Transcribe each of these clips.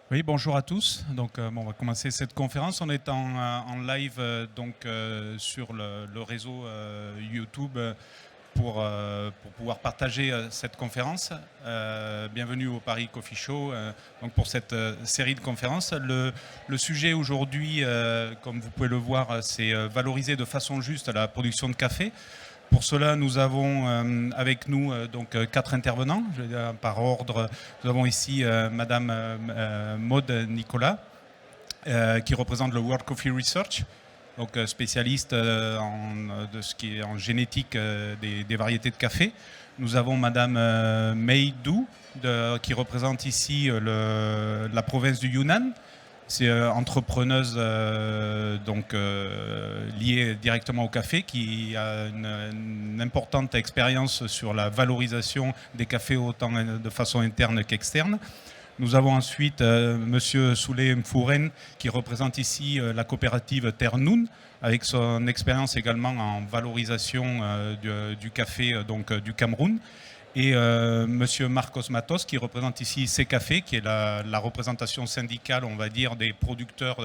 Oui, bonjour à tous. Donc, on va commencer cette conférence. On est en live sur le réseau YouTube pour pouvoir partager cette conférence. Bienvenue au Paris Coffee Show donc pour cette série de conférences. Le sujet aujourd'hui, comme vous pouvez le voir, c'est valoriser de façon juste la production de café. Pour cela, nous avons avec nous quatre intervenants. Je vais dire, par ordre, nous avons ici Madame Maud Nicolas, qui représente le World Coffee Research, donc spécialiste de ce qui est en génétique des variétés de café. Nous avons Madame Mei Du, qui représente ici la province du Yunnan. C'est entrepreneuse liée directement au café, qui a une importante expérience sur la valorisation des cafés autant de façon interne qu'externe. Nous avons ensuite Monsieur Souley Mfouren, qui représente ici la coopérative Terre Noun, avec son expérience également en valorisation du café du Cameroun. Et Monsieur Marcos Matos, qui représente ici CCafé, qui est la représentation syndicale, on va dire, des producteurs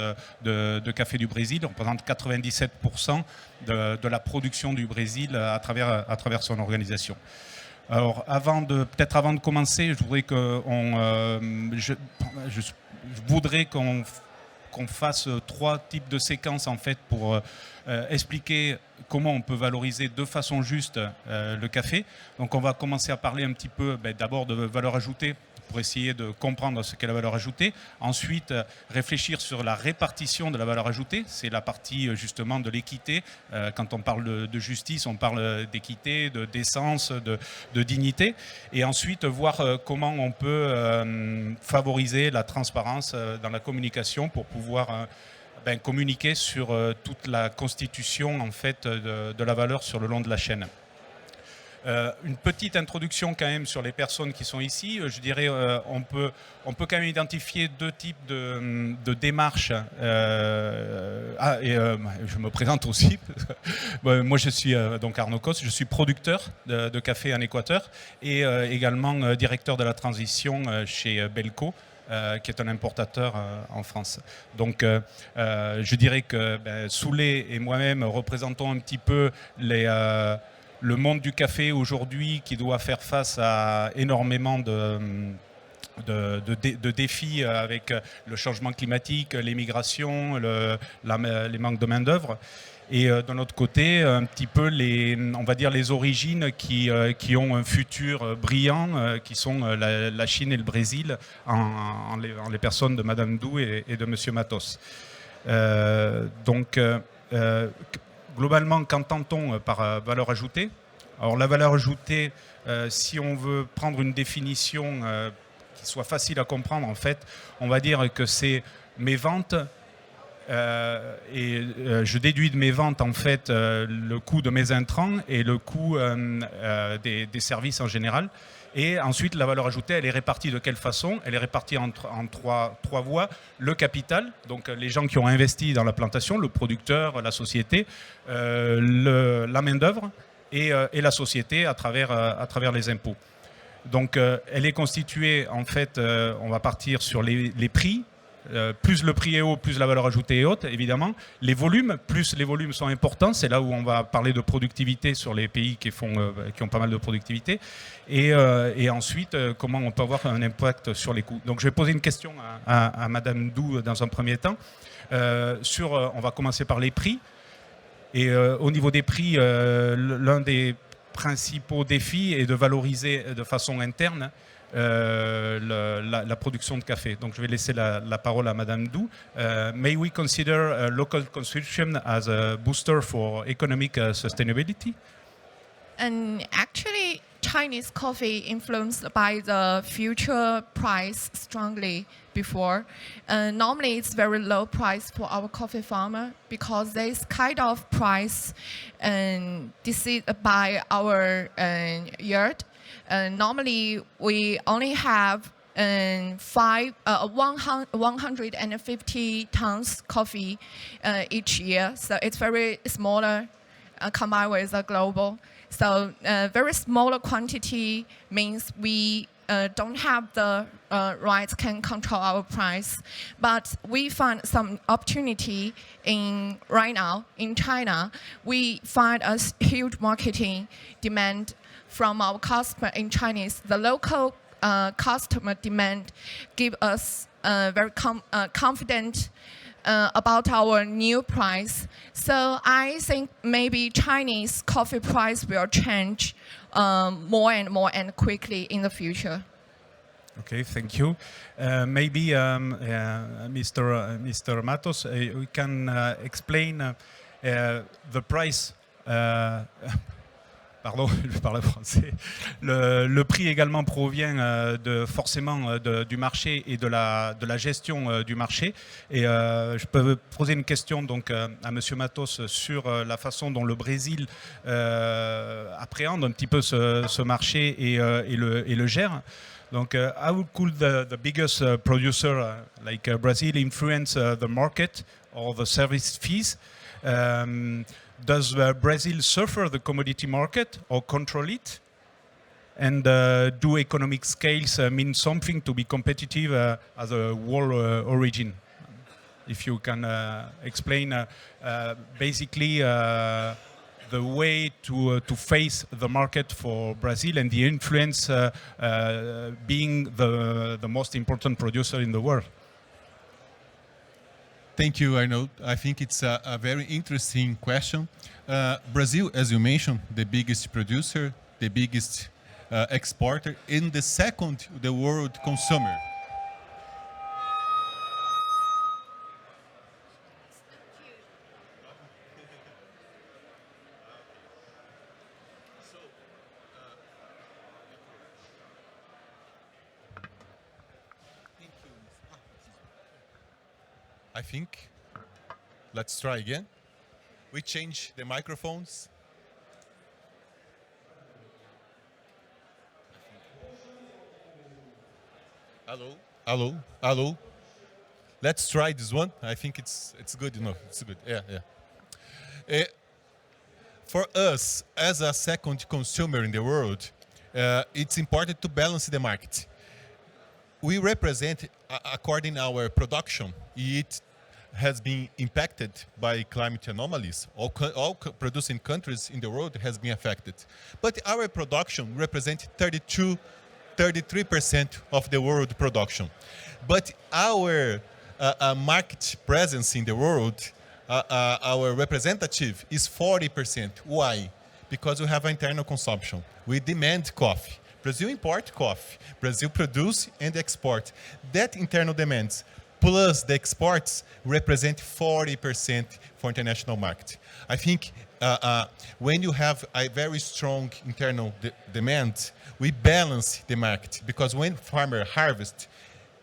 de café du Brésil. Il représente 97% de la production du Brésil à travers son organisation. Alors, avant de commencer, je voudrais qu'on fasse trois types de séquences en fait pour expliquer comment on peut valoriser de façon juste le café. Donc on va commencer à parler un petit peu d'abord de valeur ajoutée pour essayer de comprendre ce qu'est la valeur ajoutée. Ensuite, réfléchir sur la répartition de la valeur ajoutée. C'est la partie justement de l'équité. Quand on parle de justice, on parle d'équité, de décence, de dignité. Et ensuite, voir comment on peut favoriser la transparence dans la communication pour pouvoir communiquer sur toute la constitution en fait, de la valeur sur le long de la chaîne. Une petite introduction quand même sur les personnes qui sont ici. Je dirais on peut quand même identifier deux types de démarches. Je me présente aussi. Moi je suis donc Arnaud Cos, je suis producteur de café en Équateur et également directeur de la transition chez Belco. Qui est un importateur en France. Donc je dirais que Souley et moi-même représentons un petit peu le monde du café aujourd'hui, qui doit faire face à énormément de défis avec le changement climatique, l'émigration, les manques de main-d'œuvre. Et d'un autre côté, un petit peu on va dire les origines qui ont un futur brillant, qui sont la Chine et le Brésil, en les personnes de Madame Dou et de Monsieur Matos. Globalement, qu'entend-on par valeur ajoutée? Alors la valeur ajoutée, si on veut prendre une définition qui soit facile à comprendre, en fait, on va dire que c'est mes ventes. Je déduis de mes ventes en fait le coût de mes intrants et le coût des services en général. Et ensuite, la valeur ajoutée, elle est répartie de quelle façon? Elle est répartie en trois voies. Le capital, donc les gens qui ont investi dans la plantation, le producteur, la société, la main-d'œuvre et la société à travers les impôts. Donc, elle est constituée, en fait, on va partir sur les prix. Plus le prix est haut, plus la valeur ajoutée est haute, évidemment. Les volumes, plus les volumes sont importants, c'est là où on va parler de productivité sur les pays qui ont pas mal de productivité. Et ensuite, comment on peut avoir un impact sur les coûts. Donc je vais poser une question à Madame Dou dans un premier temps. On va commencer par les prix. Et au niveau des prix, l'un des principaux défis est de valoriser de façon interne la production de café. Donc je vais laisser la parole à Madame Dou. May we consider local consumption as a booster for economic sustainability? And actually, Chinese coffee influenced by the future price strongly before. Normally, it's very low price for our coffee farmer because this kind of price decided by our yard. Normally, we only have 150 tons coffee each year, so it's very smaller combined with the global. So very smaller quantity means we don't have the rights can control our price. But we find some opportunity right now in China. We find a huge marketing demand from our customer in Chinese. The local customer demand give us very confident about our new price. So I think maybe Chinese coffee price will change more and more and quickly in the future. Okay, thank you. Maybe Mr. Matos, we can explain the price. Pardon, je parle français. Le prix également provient forcément du marché et de la gestion du marché. Et je peux poser une question donc, à Monsieur Matos sur la façon dont le Brésil appréhende un petit peu ce marché et le gère. Donc, how could the biggest producer like Brazil influence the market or the service fees? Does Brazil suffer the commodity market or control it? And do economic scales mean something to be competitive as a world origin? If you can explain basically the way to face the market for Brazil and the influence being the most important producer in the world. Thank you, Arnold. I think it's a very interesting question. Brazil, as you mentioned, the biggest producer, the biggest exporter, and the second, the world consumer. I think, let's try again. We change the microphones. Hello, hello, hello. Let's try this one. I think it's good enough. It's good. Yeah. For us, as a second consumer in the world, it's important to balance the market. We represent, according to our production, it has been impacted by climate anomalies. All producing countries in the world has been affected. But our production represents 33% of the world production. But our market presence in the world, our representative is 40%. Why? Because we have internal consumption. We demand coffee. Brazil imports coffee. Brazil produce and export. That internal demands plus the exports represent 40% for international market. I think when you have a very strong internal demand, we balance the market because when farmer harvests,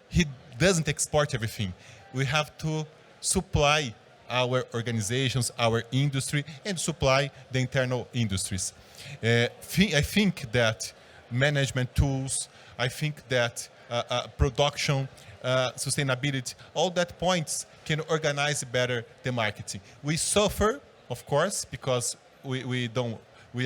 he doesn't export everything. We have to supply our organizations, our industry, and supply the internal industries. I think that management tools, I think that production, sustainability, all that points can organize better the marketing. We suffer, of course, because we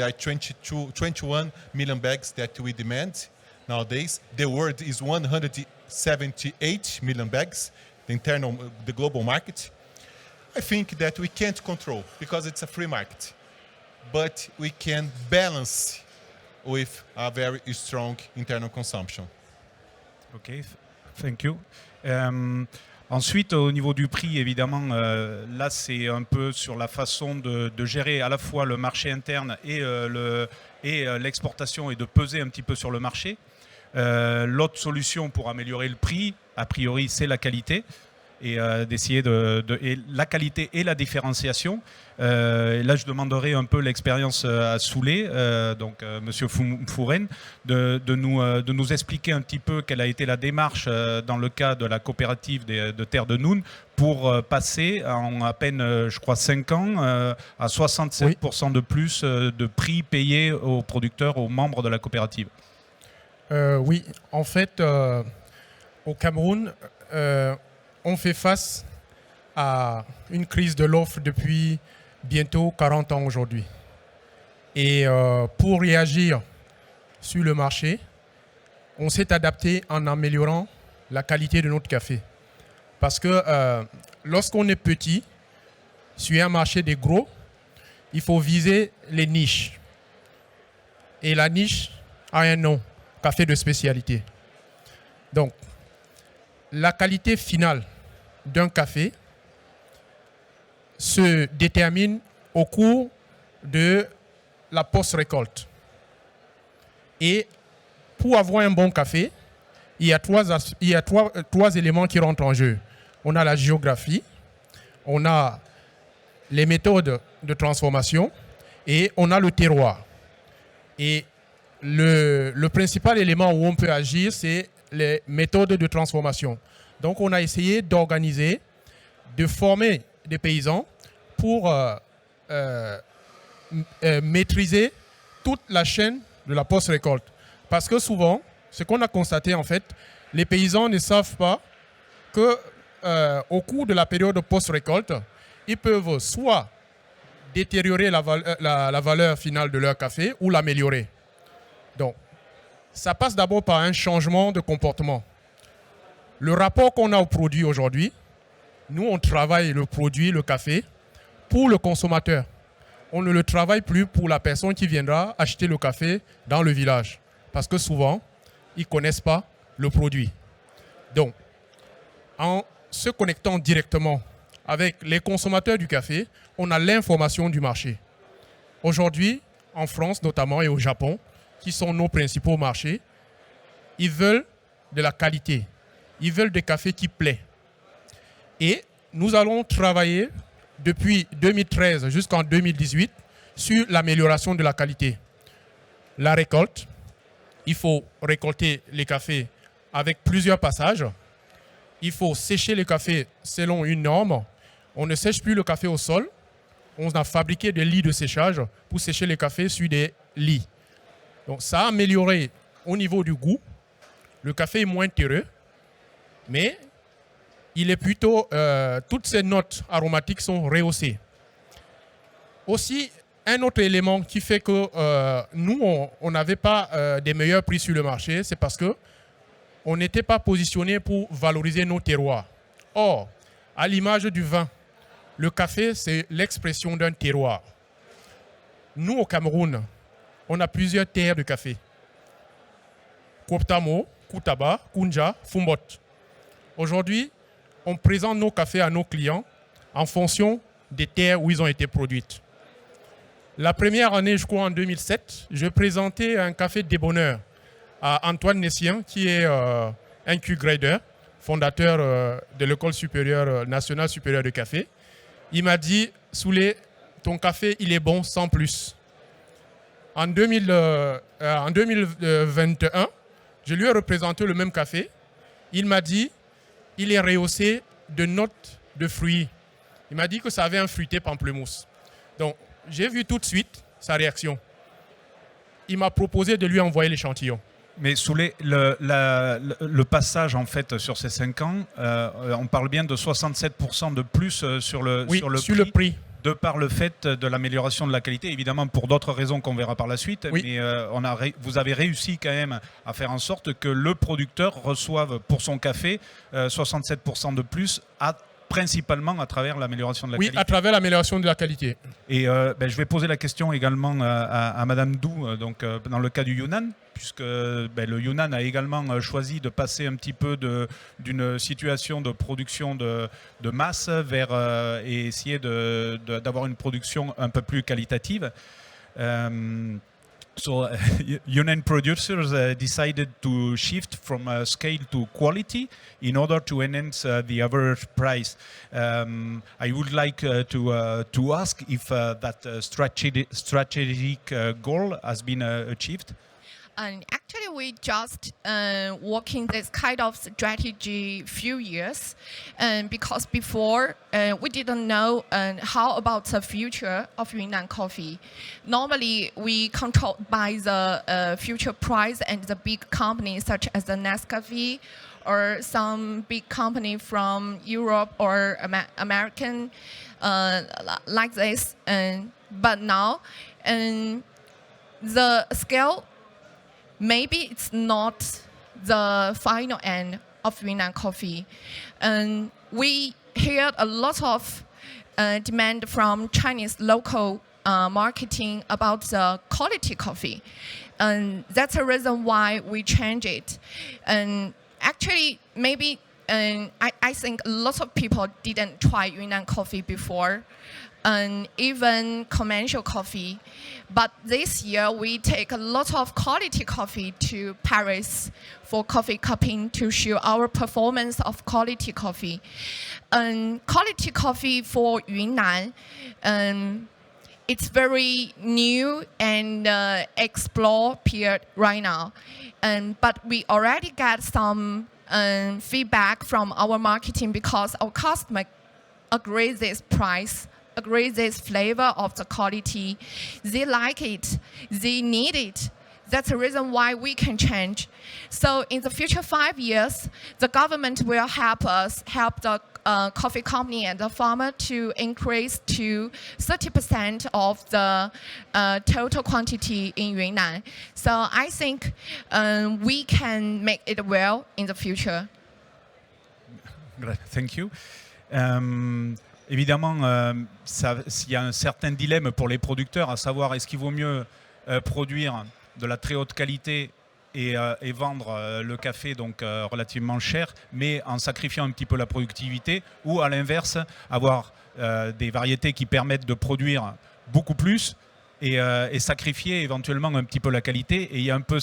are 21 million bags that we demand nowadays. The world is 178 million bags, the global market. I think that we can't control because it's a free market, but we can balance with a very strong internal consumption. Ok, thank you. Ensuite, au niveau du prix, évidemment, là, c'est un peu sur la façon de gérer à la fois le marché interne et l'exportation et de peser un petit peu sur le marché. L'autre solution pour améliorer le prix, a priori, c'est la qualité et d'essayer et la qualité et la différenciation. Et là, je demanderai un peu l'expérience à Soulé, donc Monsieur Fouren, de nous expliquer un petit peu quelle a été la démarche dans le cas de la coopérative de Terre de Noun pour passer en à peine, je crois, 5 ans à 67% de plus de prix payés aux producteurs, aux membres de la coopérative. Oui, en fait, au Cameroun, on fait face à une crise de l'offre depuis bientôt 40 ans aujourd'hui. Et pour réagir sur le marché, on s'est adapté en améliorant la qualité de notre café. Parce que lorsqu'on est petit, sur un marché des gros, il faut viser les niches. Et la niche a un nom, café de spécialité. Donc, la qualité finale d'un café se détermine au cours de la post-récolte. Et pour avoir un bon café, il y a trois éléments qui rentrent en jeu. On a la géographie, on a les méthodes de transformation et on a le terroir. Et le principal élément où on peut agir, c'est les méthodes de transformation. Donc, on a essayé d'organiser, de former des paysans pour maîtriser toute la chaîne de la post-récolte. Parce que souvent, ce qu'on a constaté, en fait, les paysans ne savent pas qu'au cours de la période post-récolte, ils peuvent soit détériorer la valeur finale de leur café ou l'améliorer. Donc, ça passe d'abord par un changement de comportement. Le rapport qu'on a au produit aujourd'hui, nous, on travaille le produit, le café, pour le consommateur. On ne le travaille plus pour la personne qui viendra acheter le café dans le village. Parce que souvent, ils ne connaissent pas le produit. Donc, en se connectant directement avec les consommateurs du café, on a l'information du marché. Aujourd'hui, en France notamment et au Japon, qui sont nos principaux marchés, ils veulent de la qualité. Ils veulent des cafés qui plaisent. Et nous allons travailler depuis 2013 jusqu'en 2018 sur l'amélioration de la qualité. La récolte, il faut récolter les cafés avec plusieurs passages. Il faut sécher le café selon une norme. On ne sèche plus le café au sol. On a fabriqué des lits de séchage pour sécher les cafés sur des lits. Donc ça a amélioré au niveau du goût. Le café est moins terreux, mais il est plutôt, toutes ces notes aromatiques sont rehaussées. Aussi, un autre élément qui fait que nous, on n'avait pas des meilleurs prix sur le marché, c'est parce qu'on n'était pas positionné pour valoriser nos terroirs. Or, à l'image du vin, le café, c'est l'expression d'un terroir. Nous, au Cameroun, on a plusieurs terres de café. Koptamo, Koutaba, Kounja, Fumbot. Aujourd'hui, on présente nos cafés à nos clients en fonction des terres où ils ont été produits. La première année, je crois en 2007, je présentais un café Débonheur à Antoine Nessien, qui est un Q-grader, fondateur de l'école nationale supérieure de café. Il m'a dit, Soulé, ton café, il est bon sans plus. En 2021, je lui ai représenté le même café. Il m'a dit, il est rehaussé de notes de fruits. Il m'a dit que ça avait un fruité pamplemousse. Donc, j'ai vu tout de suite sa réaction. Il m'a proposé de lui envoyer l'échantillon. Mais Soulé, le passage en fait sur ces 5 ans, on parle bien de 67% de plus sur le prix. De par le fait de l'amélioration de la qualité, évidemment pour d'autres raisons qu'on verra par la suite, oui. Mais vous avez réussi quand même à faire en sorte que le producteur reçoive pour son café 67% de plus, principalement à travers l'amélioration de la qualité. Oui, à travers l'amélioration de la qualité. Et je vais poser la question également à Madame Dou, donc, dans le cas du Yunnan, puisque le Yunnan a également choisi de passer un petit peu d'une situation de production de masse vers et essayer d'avoir une production un peu plus qualitative. So Yunnan producers decided to shift from scale to quality in order to enhance the average price. I would like to ask if that strategic goal has been achieved. And actually, we just working this kind of strategy few years, because before we didn't know how about the future of Yunnan coffee. Normally, we controlled by the future price and the big companies such as the Nescafe or some big company from Europe or American like this. But now, the scale, maybe it's not the final end of Yunnan coffee. And we heard a lot of demand from Chinese local marketing about the quality coffee. And that's the reason why we change it. And actually, maybe I think a lot of people didn't try Yunnan coffee before, and even conventional coffee. But this year, we take a lot of quality coffee to Paris for coffee cupping to show our performance of quality coffee. And quality coffee for Yunnan, it's very new and explore period right now. But we already got some feedback from our marketing because our customer agree this price, agree this flavor of the quality. They like it, they need it. That's the reason why we can change. So in the future 5 years, the government will help us, help the coffee company and the farmer to increase to 30% of the total quantity in Yunnan. So I think we can make it well in the future. Thank you. Évidemment, il y a un certain dilemme pour les producteurs, à savoir est-ce qu'il vaut mieux produire de la très haute qualité et vendre le café donc relativement cher, mais en sacrifiant un petit peu la productivité, ou à l'inverse, avoir des variétés qui permettent de produire beaucoup plus et sacrifier éventuellement un petit peu la qualité. Et il y a un peu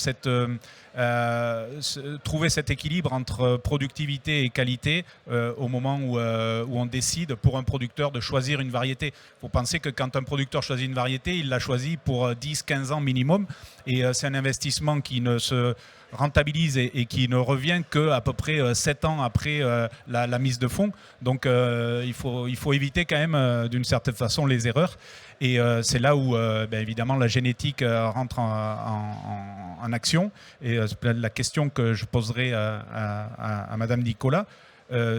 trouver cet équilibre entre productivité et qualité au moment où on décide pour un producteur de choisir une variété. Il faut penser que quand un producteur choisit une variété, il l'a choisie pour 10-15 ans minimum, et c'est un investissement qui ne se rentabilise et qui ne revient qu'à peu près 7 ans après la mise de fonds. Donc il faut éviter quand même d'une certaine façon les erreurs. Et c'est là où évidemment la génétique rentre en action. Et la question que je poserai à Madame Nicolas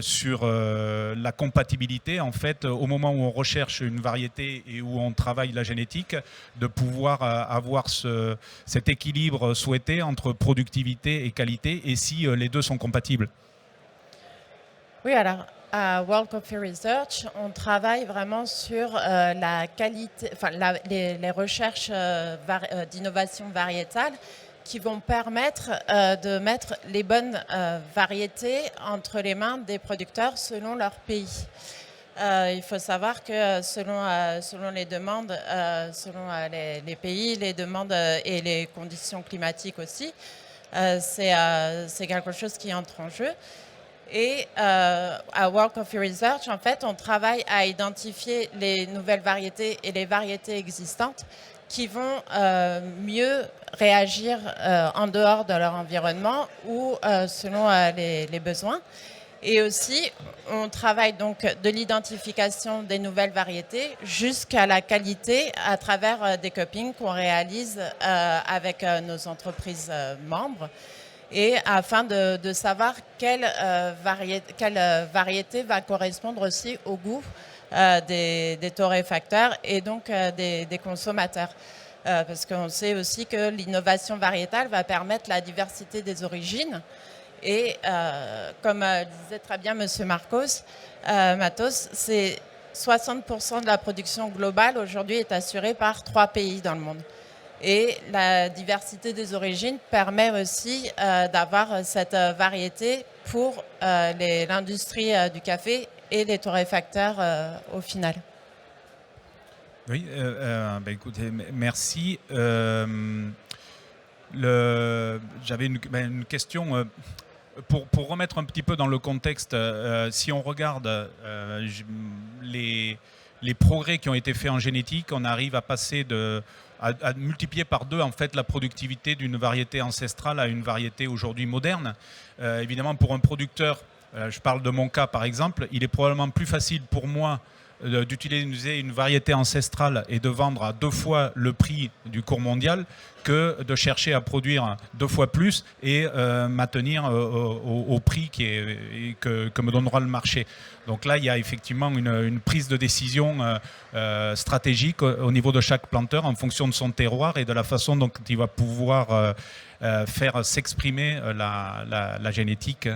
sur la compatibilité, en fait, au moment où on recherche une variété et où on travaille la génétique, de pouvoir avoir cet équilibre souhaité entre productivité et qualité, et si les deux sont compatibles. Oui, alors à World Coffee Research, on travaille vraiment sur la qualité, enfin les recherches d'innovation variétale qui vont permettre de mettre les bonnes variétés entre les mains des producteurs selon leur pays. Il faut savoir que selon les demandes, selon les pays, les demandes et les conditions climatiques aussi, c'est quelque chose qui entre en jeu. Et à World Coffee Research, en fait, on travaille à identifier les nouvelles variétés et les variétés existantes qui vont mieux réagir en dehors de leur environnement ou selon les besoins. Et aussi, on travaille donc de l'identification des nouvelles variétés jusqu'à la qualité à travers des cuppings qu'on réalise avec nos entreprises membres, et afin de savoir quelle variété va correspondre aussi au goût des torréfacteurs et donc des consommateurs. Parce qu'on sait aussi que l'innovation variétale va permettre la diversité des origines. Et comme disait très bien M. Matos, c'est 60% de la production globale aujourd'hui est assurée par 3 pays dans le monde. Et la diversité des origines permet aussi d'avoir cette variété pour l'industrie du café et les torréfacteurs au final. Oui, écoutez, merci. J'avais une question pour remettre un petit peu dans le contexte. Si on regarde les progrès qui ont été faits en génétique, on arrive à passer à multiplier par 2 en fait la productivité d'une variété ancestrale à une variété aujourd'hui moderne. Évidemment, pour un producteur, je parle de mon cas par exemple, il est probablement plus facile pour moi d'utiliser une variété ancestrale et de vendre à 2 fois le prix du cours mondial que de chercher à produire 2 fois plus et maintenir au prix que me donnera le marché. Donc là, il y a effectivement une prise de décision stratégique au niveau de chaque planteur en fonction de son terroir et de la façon dont il va pouvoir faire s'exprimer la génétique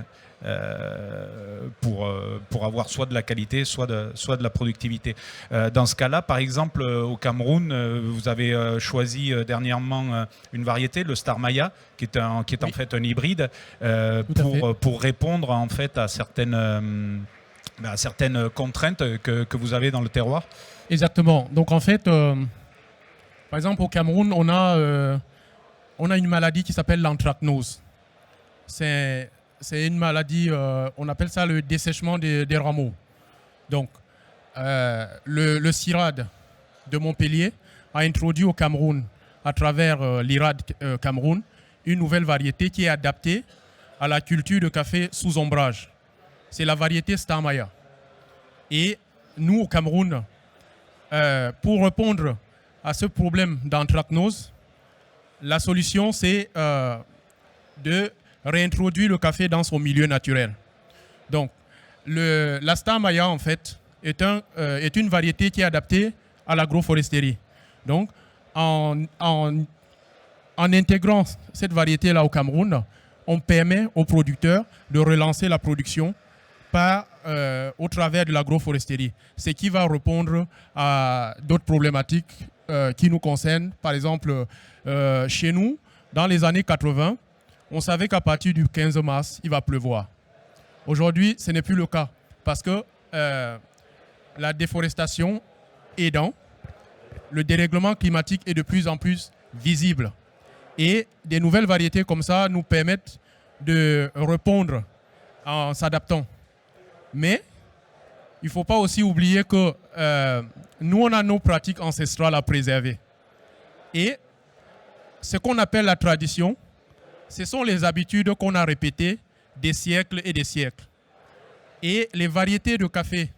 pour avoir soit de la qualité, soit de la productivité. Dans ce cas-là, par exemple, au Cameroun, vous avez choisi dernièrement une variété, le Star Maya, qui est en fait un hybride, pour répondre en fait à certaines contraintes que vous avez dans le terroir. Exactement. Donc en fait, par exemple au Cameroun, on a une maladie qui s'appelle l'anthracnose. C'est une maladie, on appelle ça le dessèchement des rameaux. Donc, le CIRAD de Montpellier a introduit au Cameroun, à travers l'IRAD Cameroun, une nouvelle variété qui est adaptée à la culture de café sous ombrage. C'est la variété Star Maya. Et nous, au Cameroun, pour répondre à ce problème d'anthracnose, la solution, c'est de réintroduire le café dans son milieu naturel. Donc, la Star Maya, en fait, est une variété qui est adaptée à l'agroforesterie. Donc, en intégrant cette variété-là au Cameroun, on permet aux producteurs de relancer la production au travers de l'agroforesterie, ce qui va répondre à d'autres problématiques qui nous concernent. Par exemple, chez nous, dans les années 80, on savait qu'à partir du 15 mars, il va pleuvoir. Aujourd'hui, ce n'est plus le cas parce que la déforestation aidant, le dérèglement climatique est de plus en plus visible. Et des nouvelles variétés comme ça nous permettent de répondre en s'adaptant. Mais il ne faut pas aussi oublier que nous, on a nos pratiques ancestrales à préserver. Et ce qu'on appelle la tradition, ce sont les habitudes qu'on a répétées des siècles et des siècles. Et les variétés de café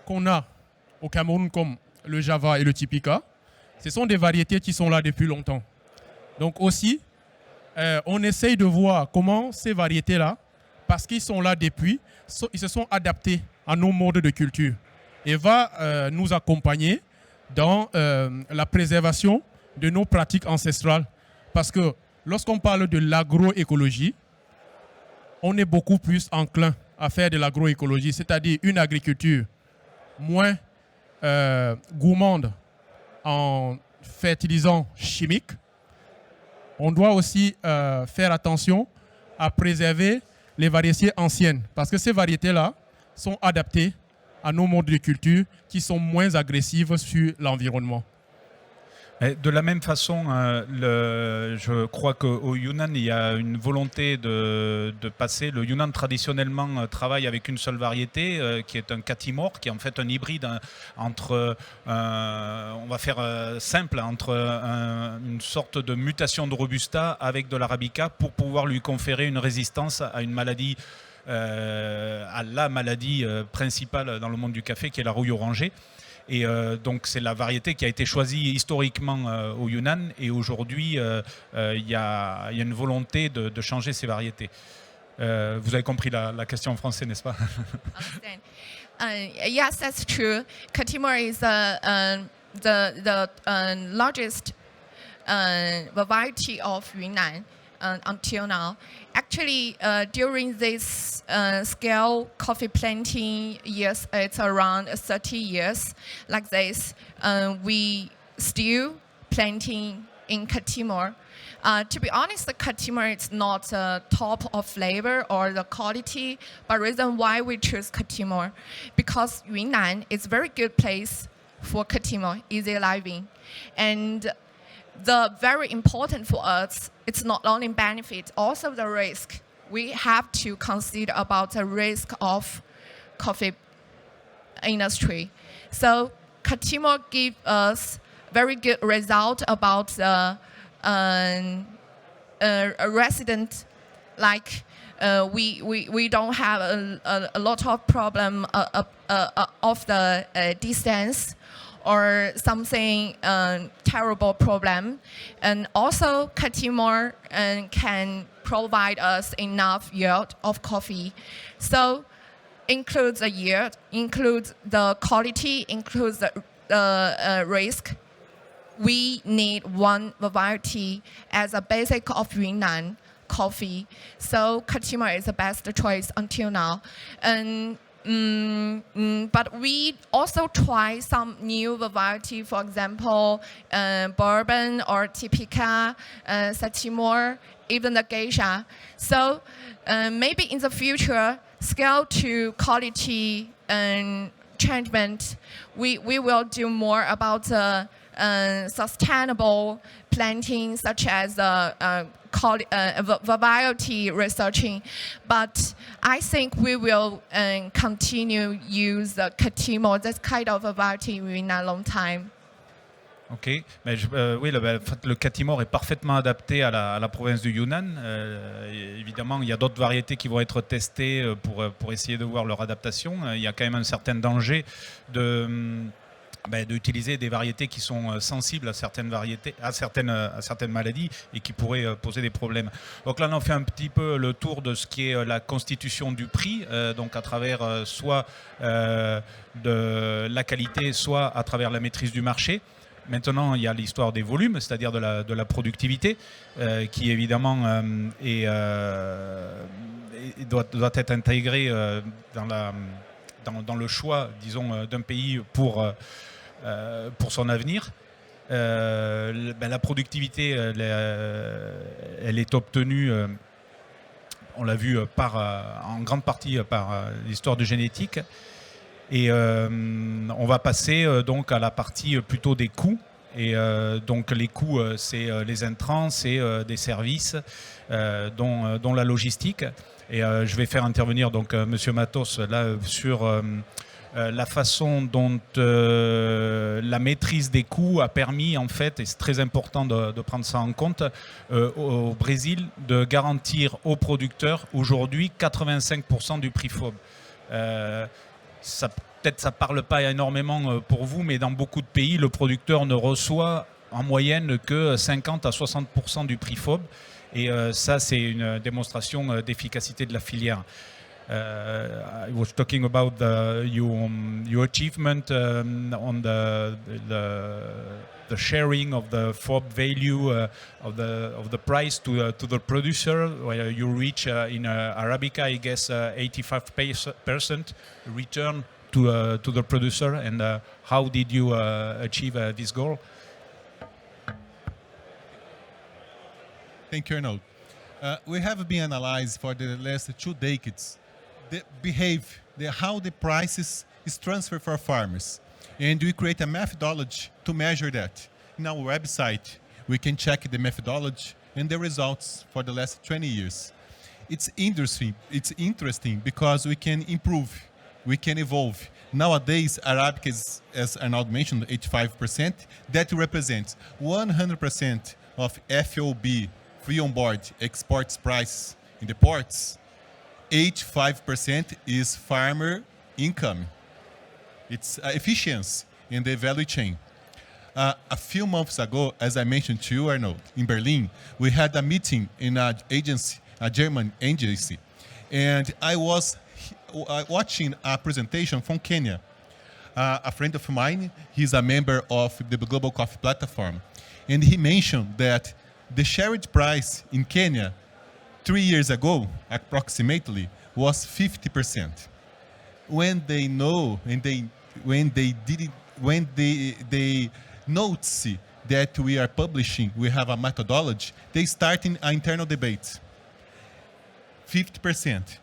qu'on a au Cameroun, comme le Java et le Typica, ce sont des variétés qui sont là depuis longtemps. Donc aussi, on essaye de voir comment ces variétés-là, parce qu'ils sont là depuis, ils se sont adaptés à nos modes de culture et va nous accompagner dans la préservation de nos pratiques ancestrales. Parce que lorsqu'on parle de l'agroécologie, on est beaucoup plus enclin à faire de l'agroécologie, c'est-à-dire une agriculture moins gourmande en fertilisants chimiques. On doit aussi faire attention à préserver les variétés anciennes, parce que ces variétés-là sont adaptées à nos modes de culture qui sont moins agressives sur l'environnement. De la même façon, je crois qu'au Yunnan, il y a une volonté de passer. Le Yunnan, traditionnellement, travaille avec une seule variété, qui est un Katimor, qui est en fait un hybride entre, on va faire simple, entre une sorte de mutation de Robusta avec de l'Arabica pour pouvoir lui conférer une résistance à une maladie, à la maladie principale dans le monde du café, qui est la rouille orangée. Et donc c'est la variété qui a été choisie historiquement au Yunnan, et aujourd'hui il y a une volonté de changer ces variétés. Vous avez compris la question en français, n'est-ce pas? Yes, that's true. Katimor is the largest variety of Yunnan until now. Actually, during this scale coffee planting years, it's around 30 years like this. We still planting in Katimor. To be honest, the Katimor is not top of flavor or the quality, but reason why we choose Katimor, because Yunnan is a very good place for Katimor, easy living. And the very important for us, it's not only benefit, also the risk. We have to consider about the risk of coffee industry. So Katimor give us very good result about the a resident, like we don't have a lot of problem of the distance or something terrible problem. And also Côte d'Ivoire can provide us enough yield of coffee. So includes the yield, includes the quality, includes the risk. We need one variety as a basic of Yunnan coffee. So Côte d'Ivoire is the best choice until now. And but we also try some new variety, for example, bourbon or Typica, Satimor, even the geisha. So maybe in the future, scale to quality and changement, we will do more about sustainable planting, such as variety researching. But I think we will continue use the Côte d'Ivoire, this kind of variety in a long time. Ok, mais oui, le Katimor est parfaitement adapté à la province du Yunnan. Évidemment, il y a d'autres variétés qui vont être testées pour essayer de voir leur adaptation. Il y a quand même un certain danger d'utiliser des variétés qui sont sensibles à certaines variétés, à certaines maladies et qui pourraient poser des problèmes. Donc là, on a fait un petit peu le tour de ce qui est la constitution du prix, donc à travers soit de la qualité, soit à travers la maîtrise du marché. Maintenant, il y a l'histoire des volumes, c'est-à-dire de la productivité, qui évidemment doit être intégrée dans le choix, disons, d'un pays pour son avenir. La productivité, elle est obtenue, on l'a vu, en grande partie par l'histoire de génétique. Et on va passer donc à la partie plutôt des coûts. Et donc les coûts, c'est les intrants, c'est des services, dont la logistique. Et je vais faire intervenir donc Monsieur Matos là sur la façon dont la maîtrise des coûts a permis, en fait, et c'est très important de prendre ça en compte, au Brésil de garantir aux producteurs aujourd'hui 85% du prix FOB. Peut-être ça ne parle pas énormément pour vous, mais dans beaucoup de pays, le producteur ne reçoit en moyenne que 50 à 60% du prix FOB. Et ça, c'est une démonstration d'efficacité de la filière. I was talking about your achievement on the sharing of the FOB value of the price to the producer, where you reach in Arabica, I guess 85% return to the producer. And how did you achieve this goal? Thank you, Arnold. We have been analyzed for the last 2 decades how the prices is transferred for farmers. And we create a methodology to measure that. In our website, we can check the methodology and the results for the last 20 years. It's interesting because we can improve, we can evolve. Nowadays, Arabica is, as Arnold mentioned, 85%. That represents 100% of FOB, free on board, exports price in the ports. 85% is farmer income. It's efficiency in the value chain. A few months ago, as I mentioned to you, Arnold, in Berlin, we had a meeting in a German agency, and I was watching a presentation from Kenya. A friend of mine, he's a member of the Global Coffee Platform, and he mentioned that the shared price in Kenya 3 years ago, approximately, was 50%. When they know and when they notice that we are publishing, we have a methodology, they start an internal debate. 50%.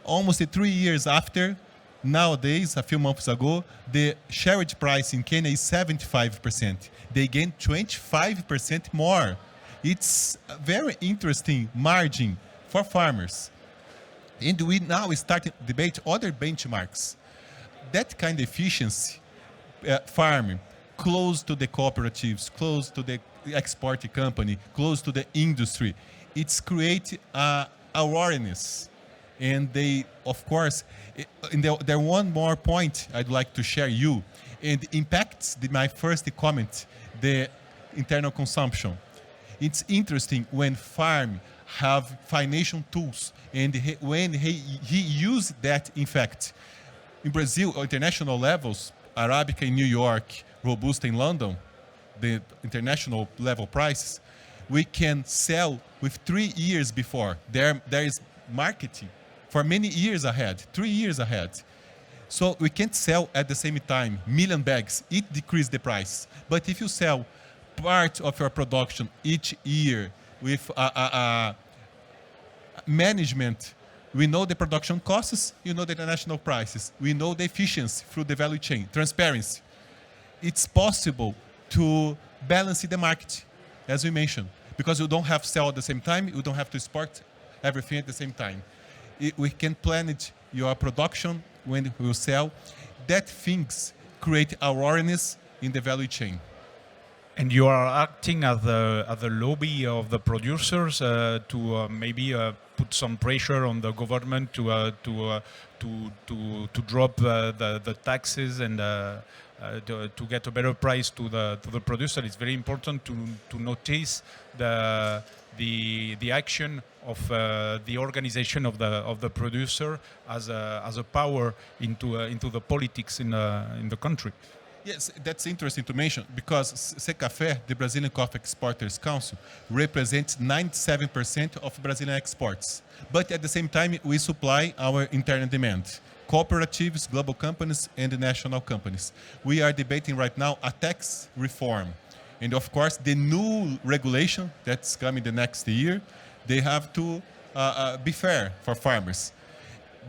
Almost 3 years after, nowadays, a few months ago, the shared price in Kenya is 75%. They gain 25% more. It's a very interesting margin for farmers. And we now start to debate other benchmarks. That kind of efficiency, farming, close to the cooperatives, close to the export company, close to the industry, it's create a awareness. And they, of course, there one more point I'd like to share you, and impacts my first comment, the internal consumption. It's interesting when farm have financial tools, and when he used that, in fact, in Brazil, international levels, Arabica in New York, Robusta in London, the international level prices, we can sell with 3 years before. There is marketing for many years ahead, 3 years ahead. So we can't sell at the same time million bags. It decreases the price. But if you sell part of your production each year with management, we know the production costs, you know the international prices. We know the efficiency through the value chain, transparency. It's possible to balance the market, as we mentioned, because you don't have to sell at the same time, you don't have to export everything at the same time. We can plan your production when we sell. That things create awareness in the value chain. And you are acting as the lobby of the producers to maybe put some pressure on the government to drop the taxes and to get a better price to the producer. It's very important to notice the action of the organization of the producer as a power into the politics in the country. Yes, that's interesting to mention because Secafé, the Brazilian Coffee Exporters Council, represents 97% of Brazilian exports. But at the same time, we supply our internal demand. Cooperatives, global companies, and national companies. We are debating right now a tax reform. And of course, the new regulation that's coming the next year, they have to be fair for farmers.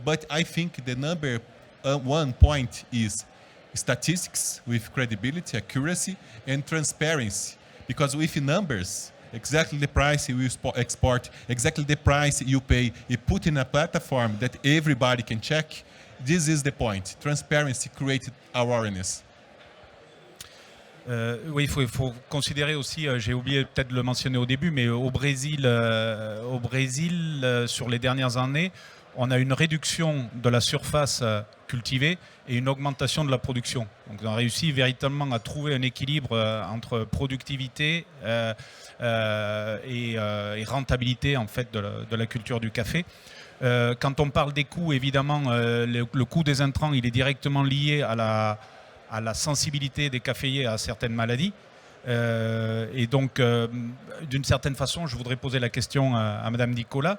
But I think the number one point is statistics with credibility, accuracy, and transparency. Because with numbers, exactly the price you export, exactly the price you pay, you put in a platform that everybody can check. This is the point. Transparency creates awareness. Oui, il faut considérer aussi, j'ai oublié peut-être de le mentionner au début, mais au Brésil, sur les dernières années, on a une réduction de la surface cultivée et une augmentation de la production. Donc on a réussi véritablement à trouver un équilibre entre productivité et rentabilité en fait de la culture du café. Quand on parle des coûts, évidemment, le coût des intrants, il est directement lié à la sensibilité des caféiers à certaines maladies. Et donc, d'une certaine façon, je voudrais poser la question à Madame Nicolas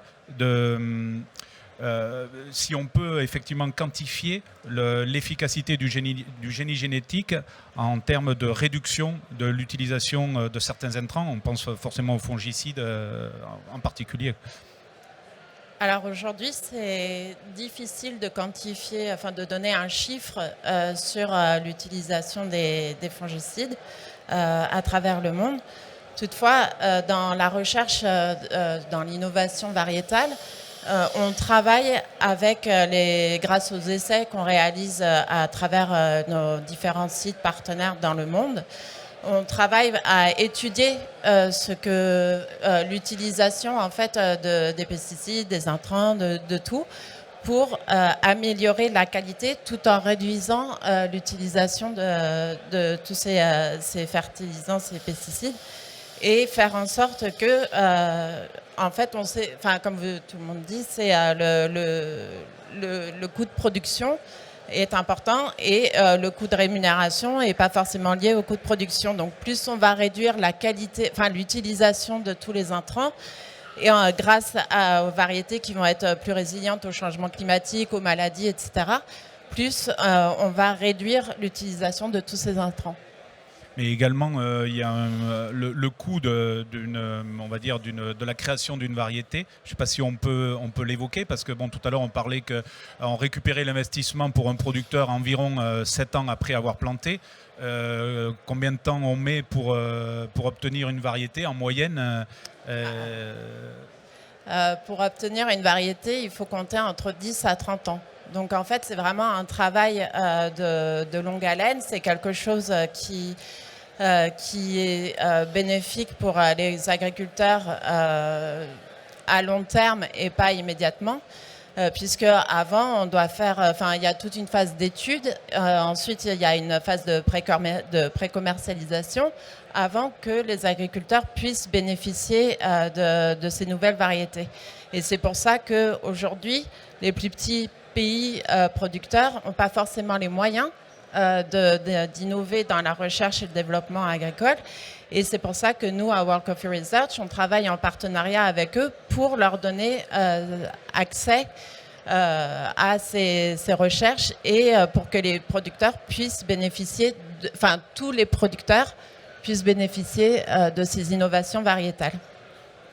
si on peut effectivement quantifier l'efficacité du génie génétique en termes de réduction de l'utilisation de certains intrants. On pense forcément aux fongicides en particulier. Alors aujourd'hui, c'est difficile de quantifier, enfin de donner un chiffre sur l'utilisation des fongicides à travers le monde. Toutefois, dans la recherche, dans l'innovation variétale, on travaille grâce aux essais qu'on réalise à travers nos différents sites partenaires dans le monde. On travaille à étudier ce que l'utilisation en fait des pesticides, des intrants, de tout, pour améliorer la qualité tout en réduisant l'utilisation de tous ces fertilisants, ces pesticides, et faire en sorte que, en fait, on sait, enfin comme tout le monde dit, c'est le coût de production est important et le coût de rémunération n'est pas forcément lié au coût de production. Donc plus on va réduire la qualité, enfin l'utilisation de tous les intrants, et grâce aux variétés qui vont être plus résilientes au changement climatique, aux maladies, etc., plus on va réduire l'utilisation de tous ces intrants. Mais également, il y a le coût de la création d'une variété. Je ne sais pas si on peut l'évoquer, parce que bon, tout à l'heure, on parlait qu'on récupérait l'investissement pour un producteur environ 7 ans après avoir planté. Combien de temps on met pour obtenir une variété en moyenne Pour obtenir une variété, il faut compter entre 10 à 30 ans. Donc en fait, c'est vraiment un travail de longue haleine. C'est quelque chose qui est bénéfique pour les agriculteurs à long terme et pas immédiatement. Puisque avant, on doit faire, il y a toute une phase d'étude, ensuite il y a une phase de pré-commercialisation avant que les agriculteurs puissent bénéficier de ces nouvelles variétés. Et c'est pour ça qu'aujourd'hui, les plus petits pays producteurs n'ont pas forcément les moyens d'innover dans la recherche et le développement agricole. Et c'est pour ça que nous, à World Coffee Research, on travaille en partenariat avec eux pour leur donner accès à ces recherches et pour que les producteurs puissent bénéficier, tous les producteurs puissent bénéficier de ces innovations variétales.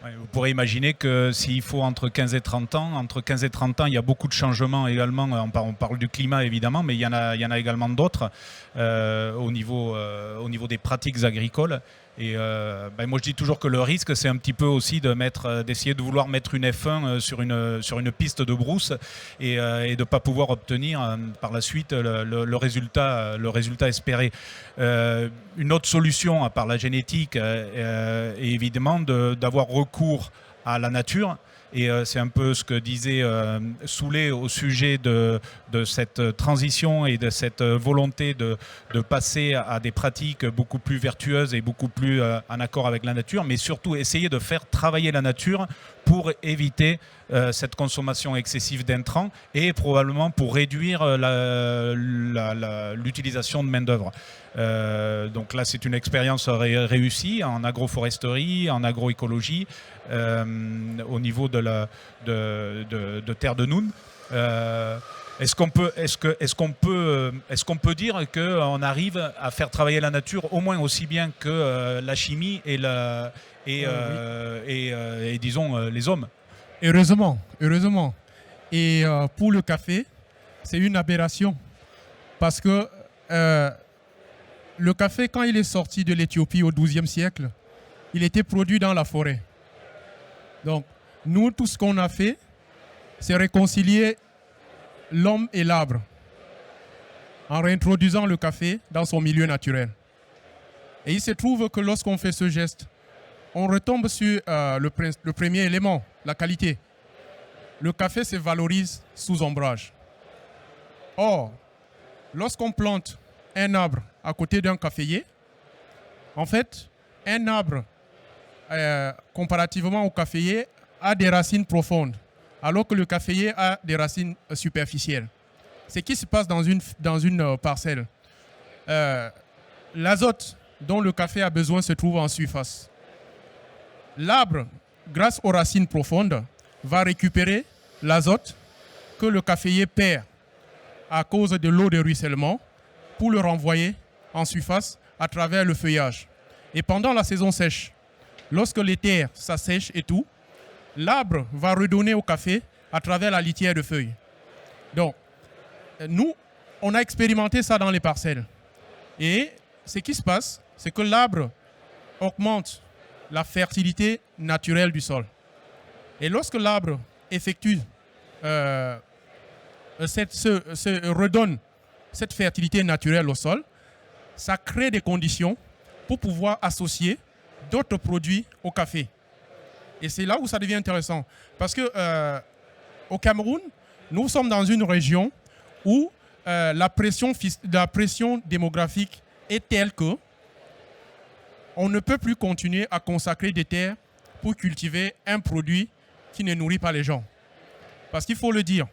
Ouais, vous pourrez imaginer que s'il faut entre 15 et 30 ans, il y a beaucoup de changements également. On parle du climat évidemment, mais il y en a également d'autres au niveau des pratiques agricoles. Et moi je dis toujours que le risque c'est un petit peu aussi d'essayer de vouloir mettre une F1 sur une piste de brousse et de ne pas pouvoir obtenir par la suite le résultat espéré. Une autre solution à part la génétique est évidemment d'avoir recours à la nature. Et c'est un peu ce que disait Soulé au sujet de cette transition et de cette volonté de passer à des pratiques beaucoup plus vertueuses et beaucoup plus en accord avec la nature, mais surtout essayer de faire travailler la nature pour éviter cette consommation excessive d'intrants et probablement pour réduire l'utilisation de main-d'œuvre. Donc là, c'est une expérience réussie en agroforesterie, en agroécologie, au niveau de Terre de Noun. Est-ce qu'on peut dire qu'on arrive à faire travailler la nature au moins aussi bien que la chimie et disons les hommes? Heureusement. Et pour le café, c'est une aberration. Parce que le café, quand il est sorti de l'Éthiopie au XIIe siècle, il était produit dans la forêt. Donc, nous, tout ce qu'on a fait, c'est réconcilier l'homme et l'arbre en réintroduisant le café dans son milieu naturel. Et il se trouve que lorsqu'on fait ce geste, on retombe sur le premier élément, la qualité. Le café se valorise sous ombrage. Or, lorsqu'on plante un arbre à côté d'un caféier, en fait, un arbre, comparativement au caféier, a des racines profondes, alors que le caféier a des racines superficielles. C'est ce qui se passe dans une parcelle. L'azote dont le café a besoin se trouve en surface. L'arbre, grâce aux racines profondes, va récupérer l'azote que le caféier perd à cause de l'eau de ruissellement pour le renvoyer en surface à travers le feuillage. Et pendant la saison sèche, lorsque les terres s'assèchent et tout, l'arbre va redonner au café à travers la litière de feuilles. Donc, nous, on a expérimenté ça dans les parcelles. Et ce qui se passe, c'est que l'arbre augmente la fertilité naturelle du sol. Et lorsque l'arbre effectue, redonne cette fertilité naturelle au sol, ça crée des conditions pour pouvoir associer d'autres produits au café. Et c'est là où ça devient intéressant. Parce que au Cameroun, nous sommes dans une région où la pression démographique est telle que on ne peut plus continuer à consacrer des terres pour cultiver un produit qui ne nourrit pas les gens. Parce qu'il faut le dire,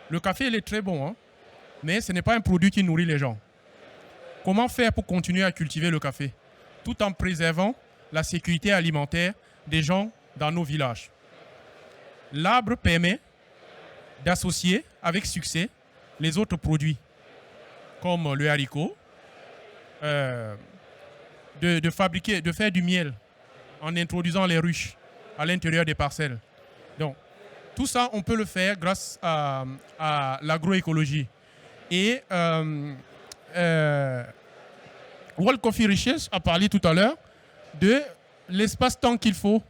le café il est très bon, hein, mais ce n'est pas un produit qui nourrit les gens. Comment faire pour continuer à cultiver le café tout en préservant la sécurité alimentaire des gens dans nos villages? L'arbre permet d'associer avec succès les autres produits, comme le haricot, de faire du miel en introduisant les ruches à l'intérieur des parcelles. Donc, tout ça, on peut le faire grâce à l'agroécologie. Et World Coffee Research a parlé tout à l'heure de l'espace-temps qu'il faut.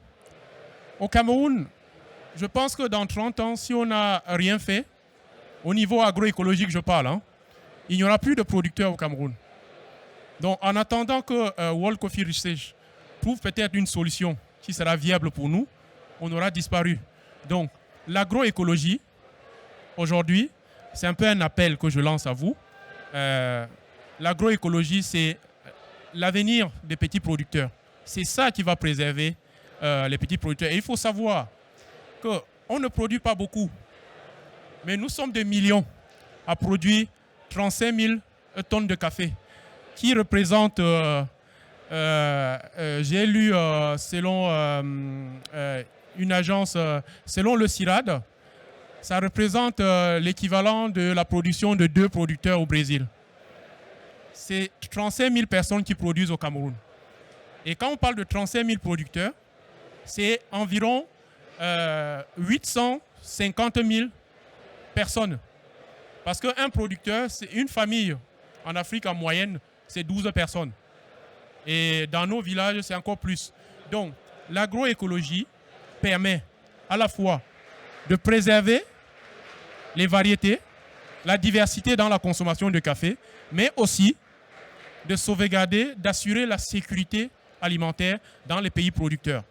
Au Cameroun, je pense que dans 30 ans, si on n'a rien fait, au niveau agroécologique, je parle, hein, il n'y aura plus de producteurs au Cameroun. Donc, en attendant que World Coffee Research trouve peut-être une solution qui sera viable pour nous, on aura disparu. Donc, l'agroécologie, aujourd'hui, c'est un peu un appel que je lance à vous. L'agroécologie, c'est l'avenir des petits producteurs. C'est ça qui va préserver les petits producteurs. Et il faut savoir qu'on ne produit pas beaucoup, mais nous sommes des millions à produire 35 000 tonnes de café, qui représente, j'ai lu selon une agence, selon le CIRAD, ça représente l'équivalent de la production de 2 producteurs au Brésil. C'est 35 000 personnes qui produisent au Cameroun. Et quand on parle de 35 000 producteurs, c'est environ 850 000 personnes. Parce qu'un producteur, c'est une famille. En Afrique, en moyenne, c'est 12 personnes. Et dans nos villages, c'est encore plus. Donc, l'agroécologie permet à la fois de préserver les variétés, la diversité dans la consommation de café, mais aussi de sauvegarder, d'assurer la sécurité alimentaire dans les pays producteurs.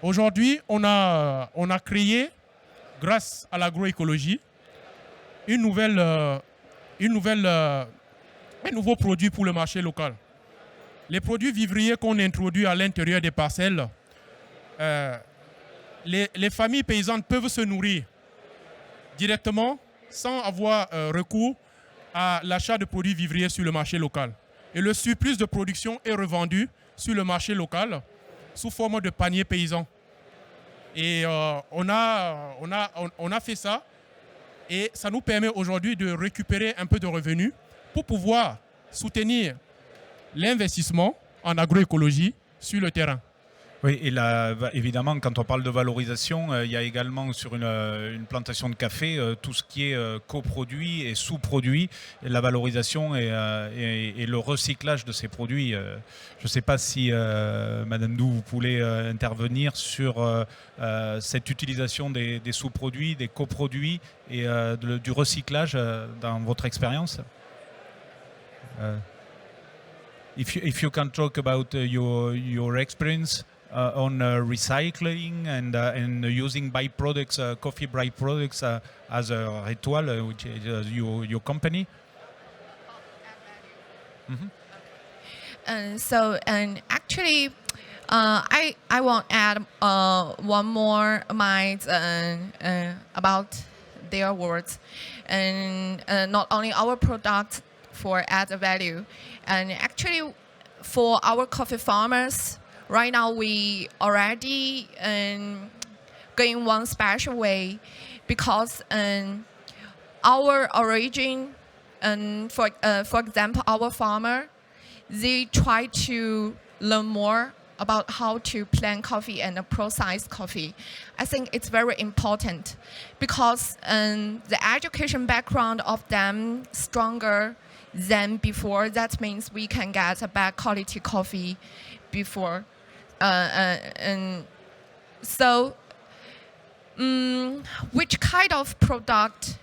Aujourd'hui, on a créé, grâce à l'agroécologie, un nouveau produit pour le marché local. Les produits vivriers qu'on introduit à l'intérieur des parcelles, les familles paysannes peuvent se nourrir directement sans avoir recours à l'achat de produits vivriers sur le marché local. Et le surplus de production est revendu sur le marché local sous forme de paniers paysans. Et on a fait ça et ça nous permet aujourd'hui de récupérer un peu de revenus pour pouvoir soutenir l'investissement en agroécologie sur le terrain. Oui, et là, évidemment, quand on parle de valorisation, il y a également sur une plantation de café tout ce qui est coproduit et sous-produit, et la valorisation et le recyclage de ces produits. Je ne sais pas si, Madame Dou, vous voulez intervenir sur cette utilisation des sous-produits, des coproduits et du recyclage dans votre expérience. If you can talk about your experience on recycling and using byproducts, coffee byproducts as a ritual, which is your company. And actually, I want to add one more mind about their words, and not only our product for added value, and actually for our coffee farmers. Right now, we already going one special way because our origin, for example, our farmer, they try to learn more about how to plant coffee and process coffee. I think it's very important because the education background of them stronger than before. That means we can get a bad quality coffee before. And so, which kind of product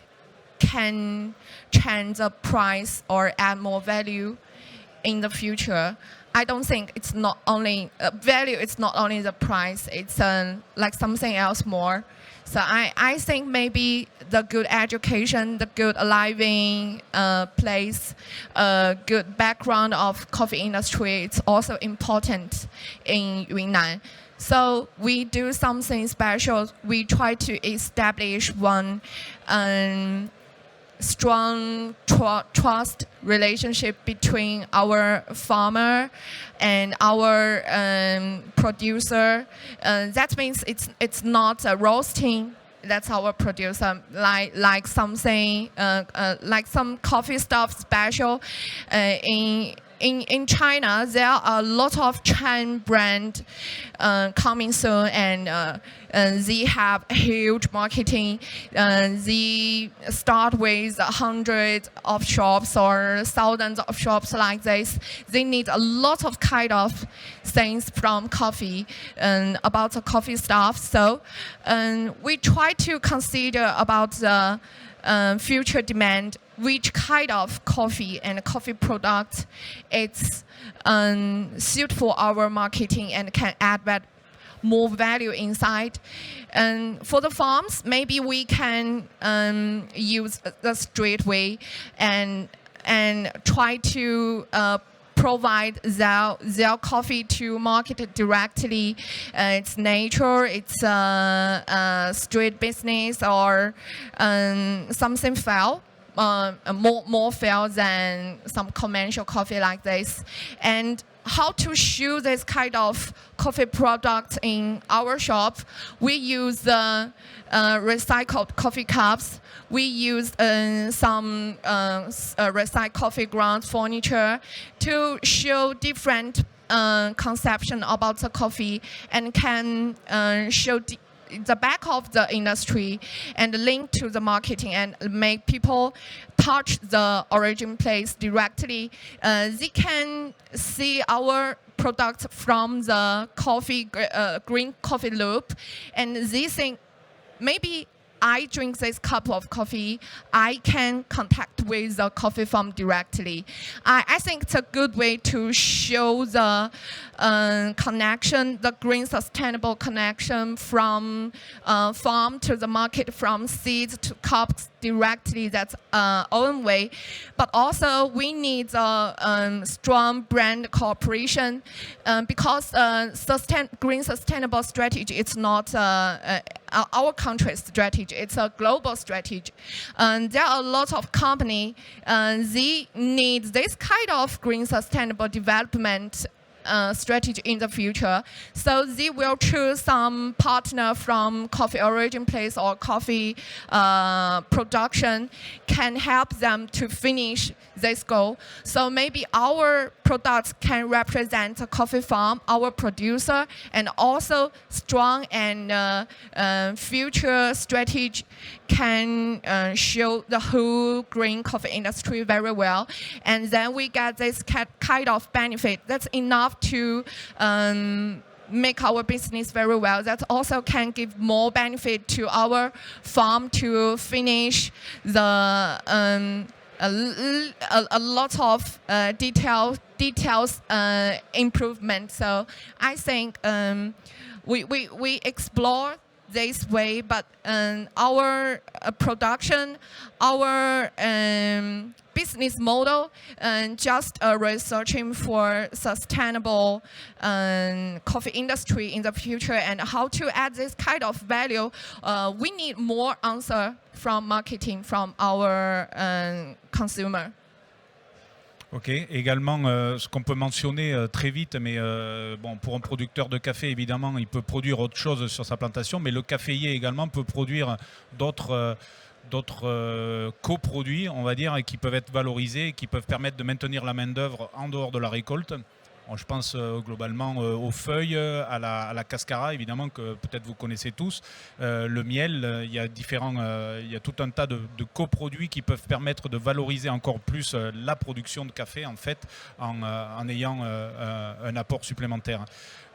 can change the price or add more value in the future? I don't think it's not only value. It's not only the price. It's like something else more. So I think maybe the good education, the good living place, good background of coffee industry, it's also important in Yunnan. So we do something special. We try to establish one strong trust relationship between our farmer and our producer. That means it's not a roasting. That's our producer, like something like some coffee stuff special. In China, there are a lot of Chan brand coming soon, and they have huge marketing. They start with hundreds of shops or thousands of shops like this. They need a lot of kind of things from coffee and about the coffee stuff. So we try to consider about the future demand, which kind of coffee and coffee product it's suit for our marketing and can add more value inside. And for the farms, maybe we can use the straight way and try to provide their coffee to market it directly. It's nature, it's street business, or something fair. More fair than some commercial coffee like this. And how to show this kind of coffee product in our shop, we use recycled coffee cups. We use some recycled coffee grounds furniture to show different conception about the coffee, and can show the back of the industry and link to the marketing and make people touch the origin place directly. They can see our products from the coffee, green coffee loop, and they think, maybe I drink this cup of coffee, I can contact with the coffee farm directly. I think it's a good way to show the connection, the green sustainable connection from farm to the market, from seeds to cups directly. That's own way. But also we need a strong brand cooperation, because green sustainable strategy, it's not our country's strategy, it's a global strategy. There are a lot of companies, they need this kind of green sustainable development strategy in the future. So they will choose some partner from coffee origin place or coffee production can help them to finish this goal. So maybe our products can represent a coffee farm, our producer, and also strong and future strategy can show the whole green coffee industry very well. And then we get this kind of benefit that's enough to make our business very well. That also can give more benefit to our farm to finish the a lot of details improvement. So I think we explore this way, but our production, our business model, and just researching for sustainable coffee industry in the future and how to add this kind of value, we need more answer from marketing, from our consumer. Ok, également ce qu'on peut mentionner très vite, mais bon, pour un producteur de café, évidemment, il peut produire autre chose sur sa plantation, mais le caféier également peut produire d'autres coproduits, on va dire, et qui peuvent être valorisés, qui peuvent permettre de maintenir la main-d'œuvre en dehors de la récolte. Bon, je pense globalement aux feuilles, à la cascara, évidemment, que peut-être vous connaissez tous. Le miel, il y a tout un tas de coproduits qui peuvent permettre de valoriser encore plus la production de café, en fait, en ayant un apport supplémentaire.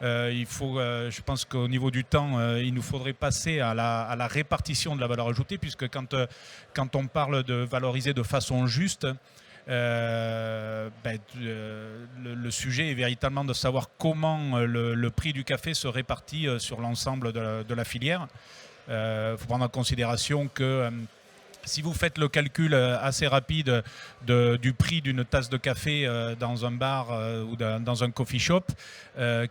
Je pense qu'au niveau du temps, il nous faudrait passer à la répartition de la valeur ajoutée, puisque quand on parle de valoriser de façon juste, le sujet est véritablement de savoir comment le prix du café se répartit sur l'ensemble de la filière. Faut prendre en considération que si vous faites le calcul assez rapide du prix d'une tasse de café dans un bar ou dans un coffee shop,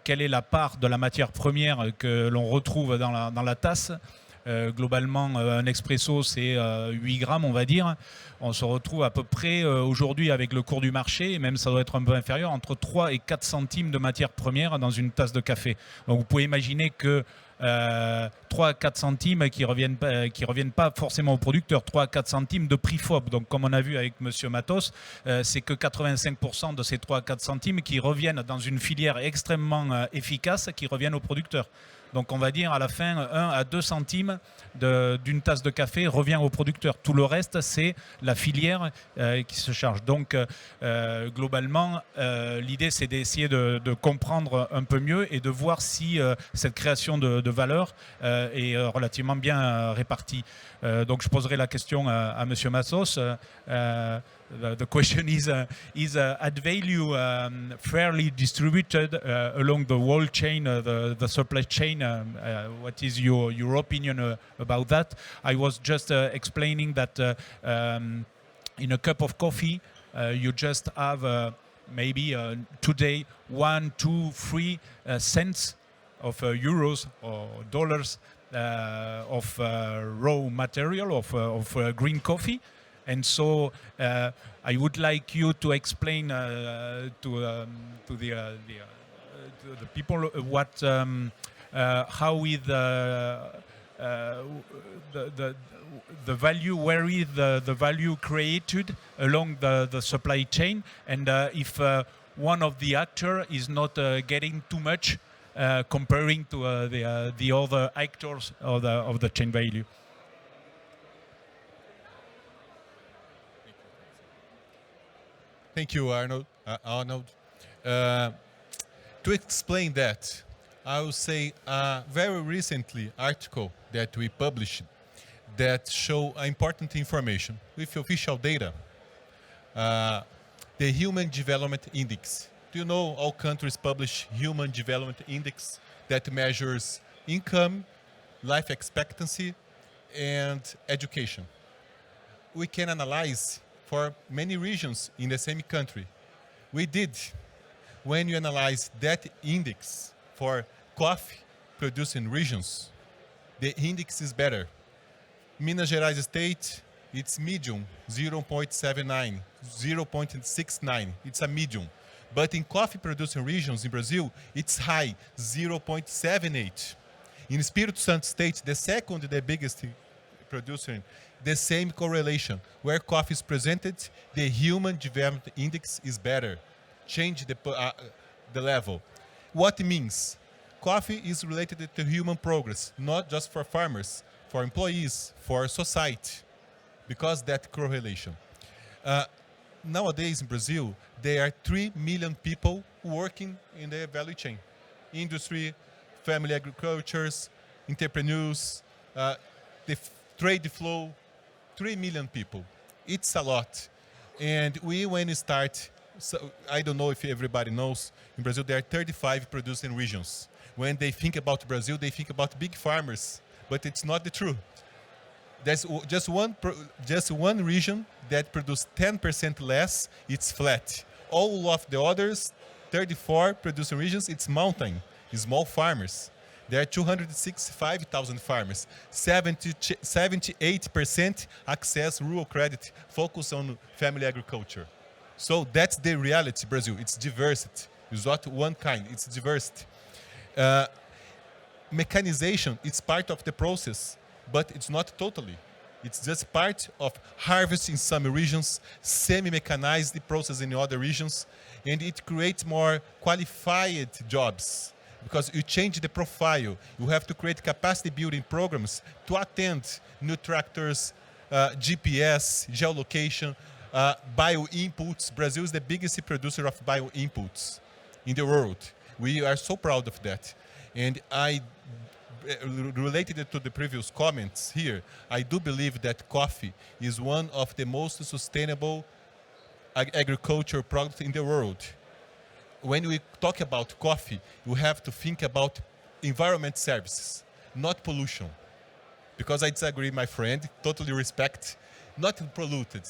quelle est la part de la matière première que l'on retrouve dans la tasse? Globalement, un expresso, c'est 8 grammes, on va dire. On se retrouve à peu près aujourd'hui avec le cours du marché, et même ça doit être un peu inférieur, entre 3 et 4 centimes de matière première dans une tasse de café. Donc vous pouvez imaginer que 3 à 4 centimes qui reviennent pas forcément au producteur, 3 à 4 centimes de prix FOB. Donc comme on a vu avec Monsieur Matos, c'est que 85% de ces 3 à 4 centimes qui reviennent dans une filière extrêmement efficace, qui reviennent au producteur. Donc on va dire à la fin 1 à 2 centimes d'une tasse de café revient au producteur. Tout le reste, c'est la filière qui se charge. Donc globalement, l'idée, c'est d'essayer de comprendre un peu mieux et de voir si cette création de valeur est relativement bien répartie. Donc je poserai la question à Monsieur Massos. the question is add value fairly distributed along the whole chain, the supply chain? What is your opinion about that? I was just explaining that in a cup of coffee, you just have maybe today 1, 2, 3 cents of euros or dollars of raw material of green coffee. And so I would like you to explain to the people what how is the value, where is the value created along the supply chain, and if one of the actor is not getting too much comparing to the other actors of the chain value. Thank you, Arnold. To explain that, I will say a very recently article that we published that show important information with official data. The Human Development Index. Do you know all countries publish Human Development Index that measures income, life expectancy, and education? We can analyze for many regions in the same country. We did. When you analyze that index for coffee producing regions, the index is better. Minas Gerais state, it's medium, 0.79, 0.69. It's a medium. But in coffee producing regions in Brazil, it's high, 0.78. In Espírito Santo state, the second, the biggest producer, the same correlation. Where coffee is presented, the Human Development Index is better. Change the level. What it means? Coffee is related to human progress, not just for farmers, for employees, for society, because that correlation. Nowadays in Brazil, there are 3 million people working in the value chain. Industry, family agricultures, entrepreneurs, the trade flow, 3 million people. It's a lot. And when we start, so I don't know if everybody knows, in Brazil there are 35 producing regions. When they think about Brazil, they think about big farmers, but it's not the truth. There's just one region that produces 10% less, it's flat. All of the others, 34 producing regions, it's mountain, small farmers. There are 265,000 farmers. 78% access rural credit, focus on family agriculture. So that's the reality, Brazil. It's diversity. It's not one kind, it's diversity. Mechanization, it's part of the process, but it's not totally. It's just part of harvest in some regions, semi-mechanized process in other regions, and it creates more qualified jobs because you change the profile. You have to create capacity building programs to attend new tractors, GPS, geolocation, bio-inputs. Brazil is the biggest producer of bio-inputs in the world. We are so proud of that. And related to the previous comments here, I do believe that coffee is one of the most sustainable agriculture products in the world. When we talk about coffee, we have to think about environment services, not pollution. Because I disagree, my friend, totally respect, not polluted.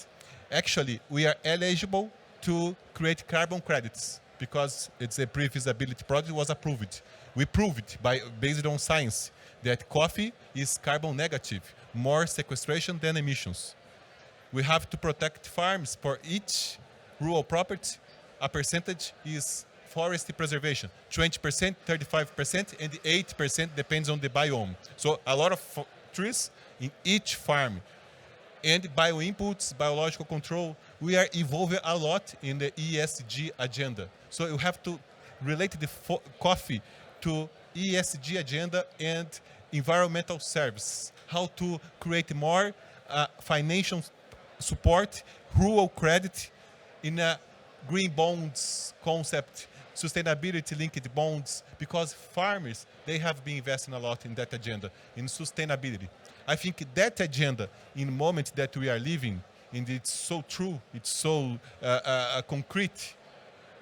Actually, we are eligible to create carbon credits because it's a pre-feasibility project was approved. We proved based on science that coffee is carbon negative, more sequestration than emissions. We have to protect farms for each rural property. A percentage is forest preservation, 20%, 35%, and 8% depends on the biome. So a lot of trees in each farm. And bioinputs, biological control, we are evolving a lot in the ESG agenda. So you have to relate the coffee to ESG agenda and environmental service. How to create more financial support, rural credit in a green bonds concept, sustainability linked bonds, because farmers, they have been investing a lot in that agenda, in sustainability. I think that agenda, in the moment that we are living, and it's so true, it's so concrete.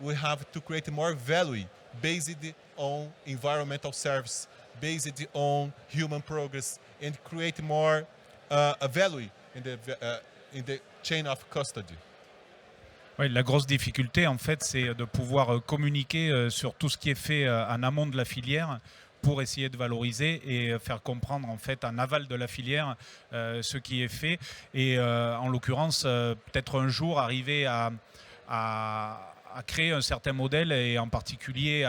We have to create more value based on environmental service, based on human progress, and create more value in the chain of custody. Oui, la grosse difficulté, en fait, c'est de pouvoir communiquer sur tout ce qui est fait en amont de la filière pour essayer de valoriser et faire comprendre, en fait, en aval de la filière ce qui est fait. Et en l'occurrence, peut-être un jour arriver à créer un certain modèle et en particulier,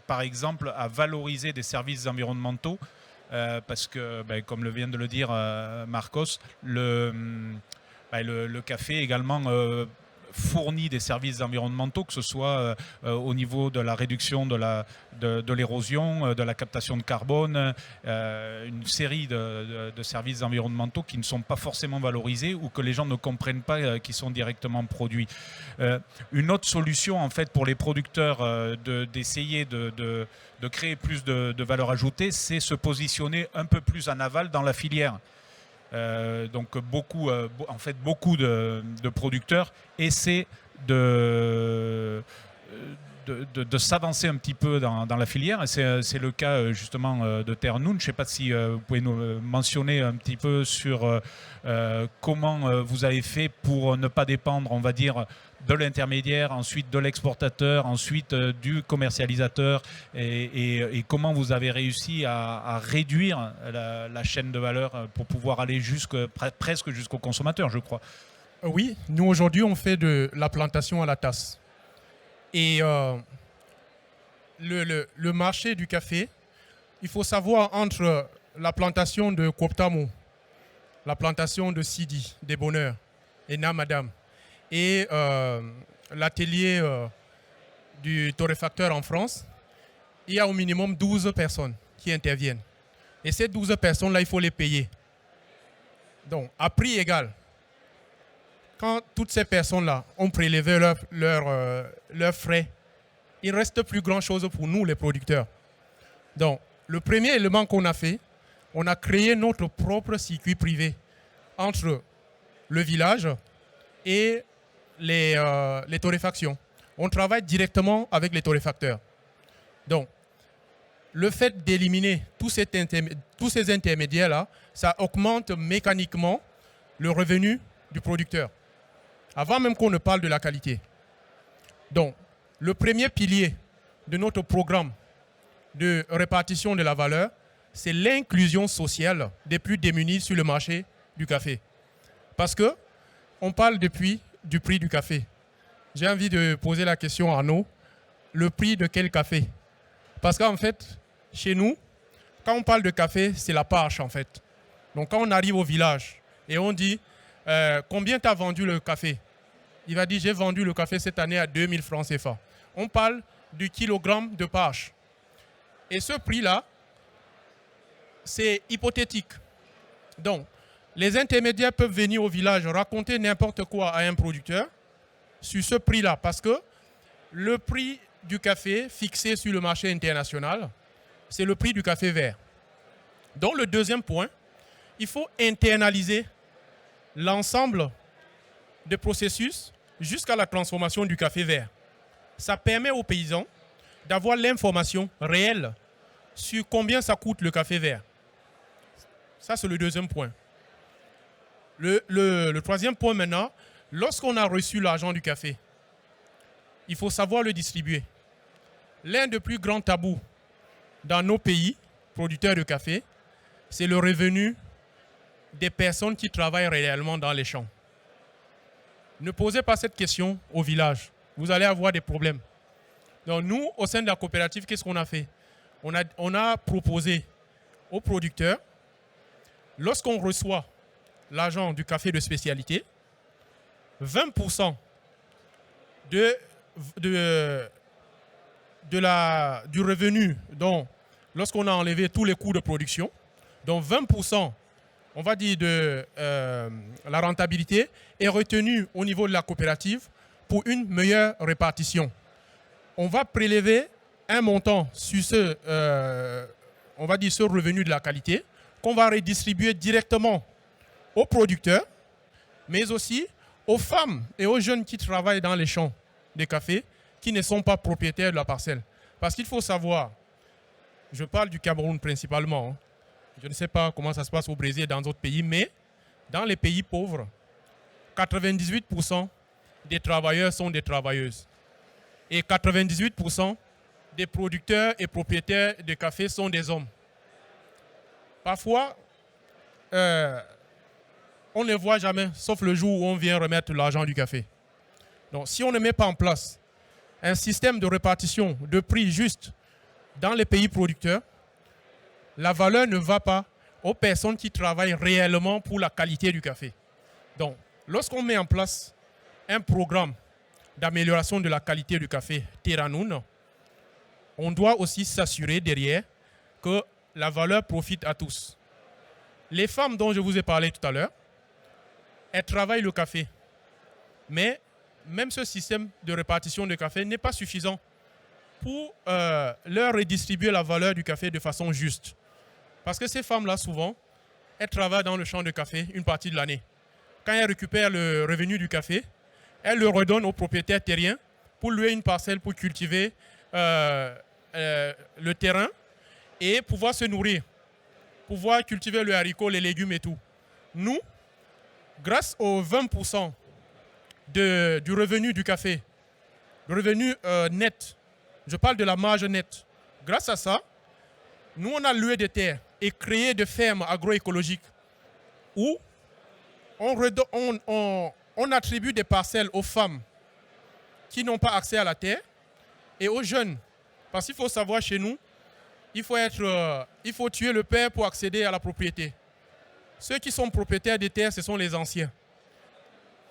par exemple, à valoriser des services environnementaux parce que, comme vient de le dire Marcos, le café également fournit des services environnementaux, que ce soit au niveau de la réduction de l'érosion, de la captation de carbone, une série de services environnementaux qui ne sont pas forcément valorisés ou que les gens ne comprennent pas qui sont directement produits. Une autre solution en fait pour les producteurs d'essayer de créer plus de valeur ajoutée, c'est se positionner un peu plus en aval dans la filière. Donc beaucoup de producteurs essaient de s'avancer un petit peu dans la filière. Et c'est le cas justement de Terre-Noun. Je ne sais pas si vous pouvez nous mentionner un petit peu sur comment vous avez fait pour ne pas dépendre, on va dire, de l'intermédiaire, ensuite de l'exportateur, ensuite du commercialisateur et comment vous avez réussi à réduire la chaîne de valeur pour pouvoir aller presque jusqu'au consommateur, je crois. Oui, nous aujourd'hui on fait de la plantation à la tasse. Et le marché du café, il faut savoir entre la plantation de Koptamo, la plantation de Sidi, des Bonheurs et Namadam, et l'atelier du torréfacteur en France, il y a au minimum 12 personnes qui interviennent. Et ces 12 personnes-là, il faut les payer. Donc, à prix égal. Quand toutes ces personnes-là ont prélevé leurs frais, il ne reste plus grand-chose pour nous, les producteurs. Donc, le premier élément qu'on a fait, on a créé notre propre circuit privé entre le village et les torréfactions. On travaille directement avec les torréfacteurs. Donc, le fait d'éliminer tous ces intermédiaires-là, ça augmente mécaniquement le revenu du producteur, avant même qu'on ne parle de la qualité. Donc, le premier pilier de notre programme de répartition de la valeur, c'est l'inclusion sociale des plus démunis sur le marché du café. Parce qu'on parle depuis du prix du café. J'ai envie de poser la question à Arnaud, le prix de quel café? Parce qu'en fait, chez nous, quand on parle de café, c'est la parche en fait. Donc quand on arrive au village et on dit combien tu as vendu le café? Il va dire j'ai vendu le café cette année à 2000 francs CFA. On parle du kilogramme de parche. Et ce prix-là, c'est hypothétique. Donc, les intermédiaires peuvent venir au village raconter n'importe quoi à un producteur sur ce prix-là. Parce que le prix du café fixé sur le marché international, c'est le prix du café vert. Donc, le deuxième point, il faut internaliser l'ensemble des processus jusqu'à la transformation du café vert. Ça permet aux paysans d'avoir l'information réelle sur combien ça coûte le café vert. Ça, c'est le deuxième point. Le troisième point maintenant, lorsqu'on a reçu l'argent du café, il faut savoir le distribuer. L'un des plus grands tabous dans nos pays producteurs de café, c'est le revenu des personnes qui travaillent réellement dans les champs. Ne posez pas cette question au village. Vous allez avoir des problèmes. Donc nous, au sein de la coopérative, qu'est-ce qu'on a fait? On a proposé aux producteurs, lorsqu'on reçoit l'argent du café de spécialité, 20% du revenu, donc lorsqu'on a enlevé tous les coûts de production, donc 20%, on va dire, de la rentabilité est retenu au niveau de la coopérative pour une meilleure répartition. On va prélever un montant sur on va dire ce revenu de la qualité qu'on va redistribuer directement aux producteurs, mais aussi aux femmes et aux jeunes qui travaillent dans les champs de café, qui ne sont pas propriétaires de la parcelle. Parce qu'il faut savoir, je parle du Cameroun principalement, hein. Je ne sais pas comment ça se passe au Brésil et dans d'autres pays, mais dans les pays pauvres, 98% des travailleurs sont des travailleuses. Et 98% des producteurs et propriétaires de café sont des hommes. Parfois, on ne les voit jamais, sauf le jour où on vient remettre l'argent du café. Donc, si on ne met pas en place un système de répartition de prix juste dans les pays producteurs, la valeur ne va pas aux personnes qui travaillent réellement pour la qualité du café. Donc, lorsqu'on met en place un programme d'amélioration de la qualité du café Terra Noon, on doit aussi s'assurer derrière que la valeur profite à tous. Les femmes dont je vous ai parlé tout à l'heure, elles travaillent le café. Mais même ce système de répartition de café n'est pas suffisant pour leur redistribuer la valeur du café de façon juste. Parce que ces femmes-là, souvent, elles travaillent dans le champ de café une partie de l'année. Quand elles récupèrent le revenu du café, elles le redonnent aux propriétaires terriens pour louer une parcelle pour cultiver le terrain et pouvoir se nourrir, pouvoir cultiver le haricot, les légumes et tout. Nous, grâce aux 20% du revenu du café, le revenu net, je parle de la marge nette, grâce à ça, nous on a loué des terres et créé des fermes agroécologiques où on attribue des parcelles aux femmes qui n'ont pas accès à la terre et aux jeunes. Parce qu'il faut savoir chez nous, il faut tuer le père pour accéder à la propriété. Ceux qui sont propriétaires des terres, ce sont les anciens.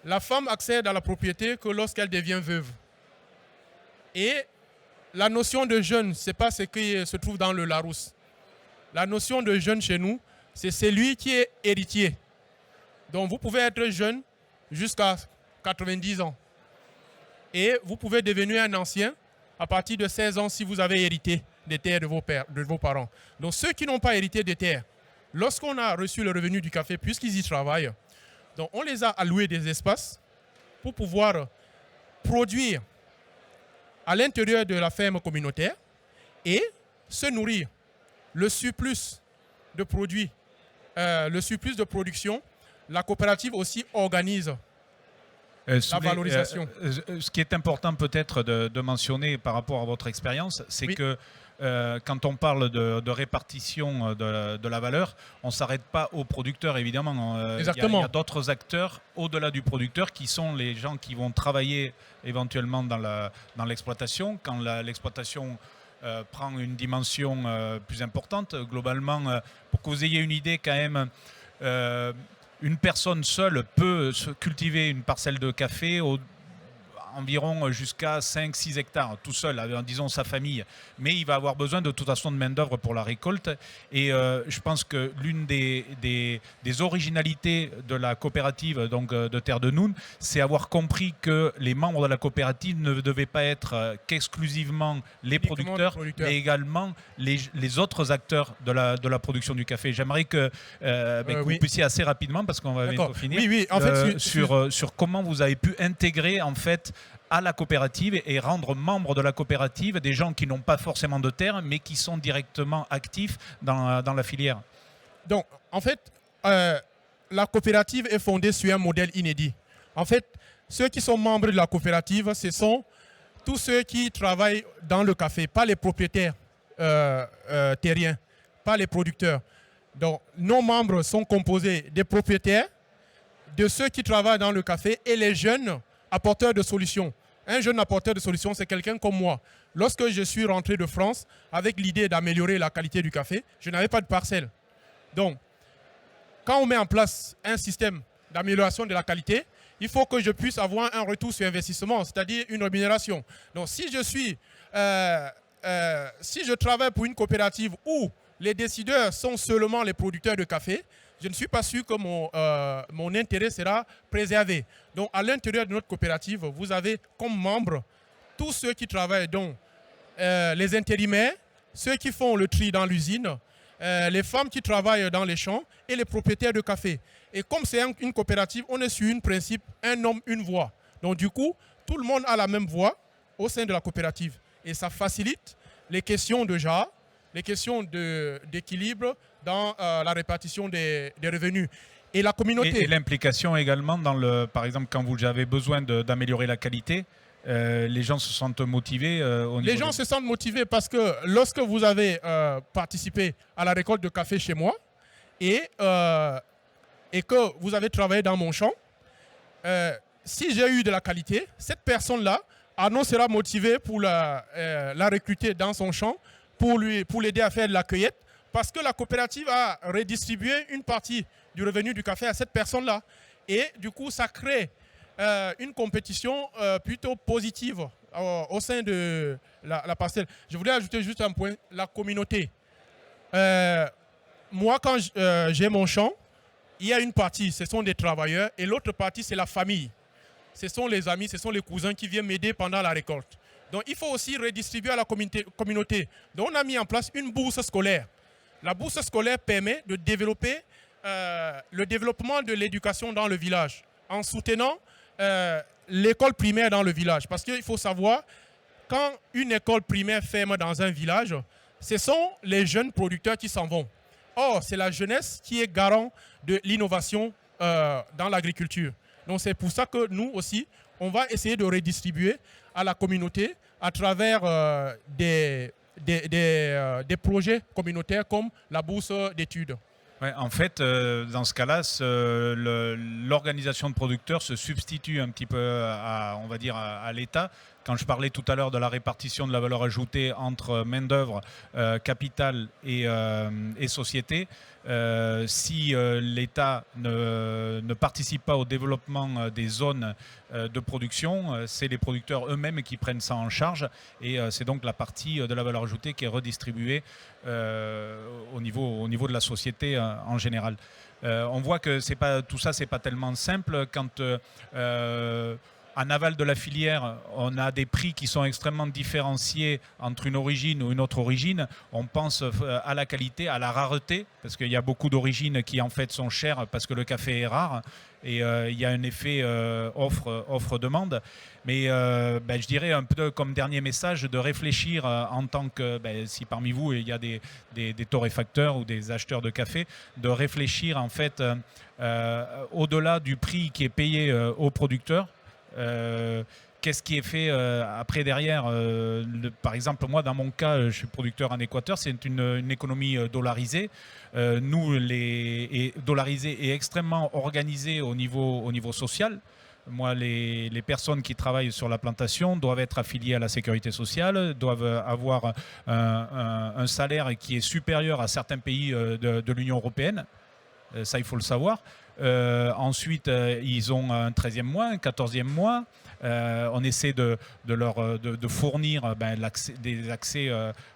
La femme accède à la propriété que lorsqu'elle devient veuve. Et la notion de jeune, ce n'est pas ce qui se trouve dans le Larousse. La notion de jeune chez nous, c'est celui qui est héritier. Donc vous pouvez être jeune jusqu'à 90 ans. Et vous pouvez devenir un ancien à partir de 16 ans si vous avez hérité des terres de vos parents. Donc ceux qui n'ont pas hérité des terres, lorsqu'on a reçu le revenu du café, puisqu'ils y travaillent, donc on les a alloués des espaces pour pouvoir produire à l'intérieur de la ferme communautaire et se nourrir. Le surplus de produits, le surplus de production, la coopérative aussi organise la valorisation. Ce qui est important peut-être de mentionner par rapport à votre expérience, c'est que quand on parle de répartition de la valeur, on ne s'arrête pas aux producteurs, évidemment. Exactement. Il y a d'autres acteurs au-delà du producteur qui sont les gens qui vont travailler éventuellement dans l'exploitation. Quand l'exploitation prend une dimension plus importante, globalement, pour que vous ayez une idée quand même, une personne seule peut cultiver une parcelle de café environ jusqu'à 5-6 hectares, tout seul, disons sa famille. Mais il va avoir besoin de toute façon de main-d'œuvre pour la récolte. Et je pense que l'une des originalités de la coopérative donc, de Terre de Noun, c'est avoir compris que les membres de la coopérative ne devaient pas être qu'exclusivement les producteurs, mais également les autres acteurs de la production du café. J'aimerais que vous puissiez assez rapidement, parce qu'on va bientôt finir, en fait, sur comment vous avez pu intégrer en fait à la coopérative et rendre membres de la coopérative des gens qui n'ont pas forcément de terre, mais qui sont directement actifs dans la filière. Donc, en fait, la coopérative est fondée sur un modèle inédit. En fait, ceux qui sont membres de la coopérative, ce sont tous ceux qui travaillent dans le café, pas les propriétaires terriens, pas les producteurs. Donc, nos membres sont composés des propriétaires, de ceux qui travaillent dans le café et les jeunes apporteur de solutions. Un jeune apporteur de solutions, c'est quelqu'un comme moi. Lorsque je suis rentré de France avec l'idée d'améliorer la qualité du café, je n'avais pas de parcelle. Donc, quand on met en place un système d'amélioration de la qualité, il faut que je puisse avoir un retour sur investissement, c'est-à-dire une rémunération. Donc, si je travaille pour une coopérative où les décideurs sont seulement les producteurs de café, je ne suis pas sûr que mon intérêt sera préservé. Donc, à l'intérieur de notre coopérative, vous avez comme membres tous ceux qui travaillent, donc les intérimaires, ceux qui font le tri dans l'usine, les femmes qui travaillent dans les champs et les propriétaires de café. Et comme c'est une coopérative, on est sur un principe, un homme, une voix. Donc du coup, tout le monde a la même voix au sein de la coopérative. Et ça facilite les questions de genre, les questions d'équilibre dans la répartition des revenus. Et la communauté. Et l'implication également dans par exemple, quand vous avez besoin d'améliorer la qualité, les gens se sentent motivés Les gens se sentent motivés parce que lorsque vous avez participé à la récolte de café chez moi et que vous avez travaillé dans mon champ, si j'ai eu de la qualité, cette personne-là sera motivée pour la recruter dans son champ pour l'aider à faire de la cueillette parce que la coopérative a redistribué une partie du revenu du café à cette personne-là. Et du coup, ça crée une compétition plutôt positive au sein de la parcelle. Je voulais ajouter juste un point, la communauté. Moi, quand j'ai mon champ, il y a une partie, ce sont des travailleurs, et l'autre partie, c'est la famille. Ce sont les amis, ce sont les cousins qui viennent m'aider pendant la récolte. Donc, il faut aussi redistribuer à la communauté. Donc, on a mis en place une bourse scolaire. La bourse scolaire permet de développer le développement de l'éducation dans le village en soutenant l'école primaire dans le village. Parce qu'il faut savoir, quand une école primaire ferme dans un village, ce sont les jeunes producteurs qui s'en vont. Or, c'est la jeunesse qui est garant de l'innovation dans l'agriculture. Donc, c'est pour ça que nous aussi, on va essayer de redistribuer à la communauté à travers des projets communautaires comme la bourse d'études. Ouais, en fait, dans ce cas-là, l'organisation de producteurs se substitue un petit peu on va dire, à l'État. Quand je parlais tout à l'heure de la répartition de la valeur ajoutée entre main-d'œuvre, capital et société, si l'État ne participe pas au développement des zones de production, c'est les producteurs eux-mêmes qui prennent ça en charge et c'est donc la partie de la valeur ajoutée qui est redistribuée au niveau de la société en général. On voit que tout ça, c'est pas tellement simple quand en aval de la filière, on a des prix qui sont extrêmement différenciés entre une origine ou une autre origine. On pense à la qualité, à la rareté, parce qu'il y a beaucoup d'origines qui en fait sont chères parce que le café est rare. Et il y a un effet offre-demande. Mais je dirais un peu comme dernier message de réfléchir en tant que, si parmi vous il y a des torréfacteurs ou des acheteurs de café, de réfléchir en fait au-delà du prix qui est payé aux producteurs. Qu'est-ce qui est fait après derrière par exemple, moi dans mon cas, je suis producteur en Équateur, c'est une économie dollarisée. Dollarisée et extrêmement organisée au niveau social. Moi, les personnes qui travaillent sur la plantation doivent être affiliées à la sécurité sociale, doivent avoir un salaire qui est supérieur à certains pays de l'Union européenne. Ça, il faut le savoir. Ensuite, ils ont un 13e mois, un 14e mois. On essaie de fournir des accès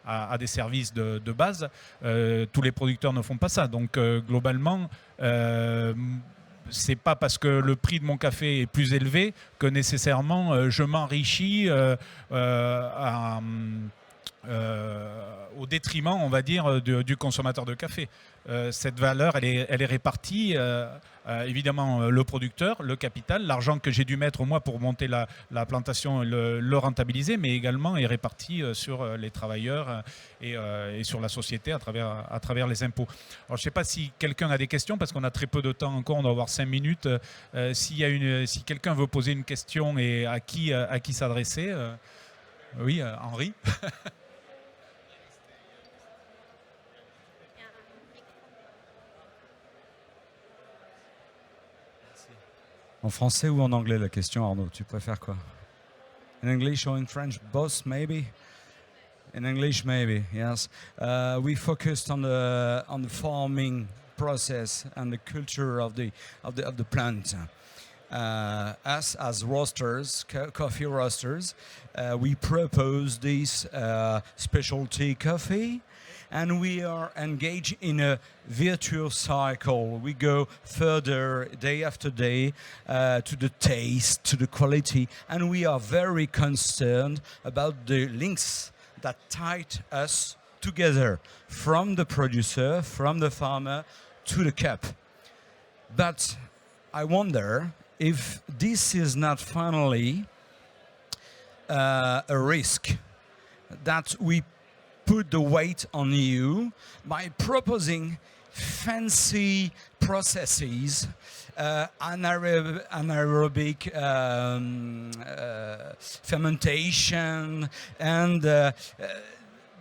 à des services de base. Tous les producteurs ne font pas ça. Donc, globalement, c'est pas parce que le prix de mon café est plus élevé que nécessairement je m'enrichis au détriment, on va dire, du consommateur de café. Cette valeur, elle est répartie, évidemment, le producteur, le capital, l'argent que j'ai dû mettre au mois pour monter la plantation, le rentabiliser, mais également est réparti sur les travailleurs et sur la société à travers les impôts. Alors, je ne sais pas si quelqu'un a des questions, parce qu'on a très peu de temps encore, on doit avoir 5 minutes. Si quelqu'un veut poser une question et à qui s'adresser, oui, Henri. En français ou en anglais la question, Arnaud? Tu préfères quoi? In English or in French? Both, maybe? In English, maybe, yes. We focused on the farming process and the culture of the plant. Us as roasters, coffee roasters, we propose this specialty coffee, and we are engaged in a virtuous cycle. We go further day after day to the taste, to the quality, and we are very concerned about the links that tie us together from the producer, from the farmer to the cup. But I wonder if this is not finally a risk that we put the weight on you by proposing fancy processes, anaerobic fermentation, and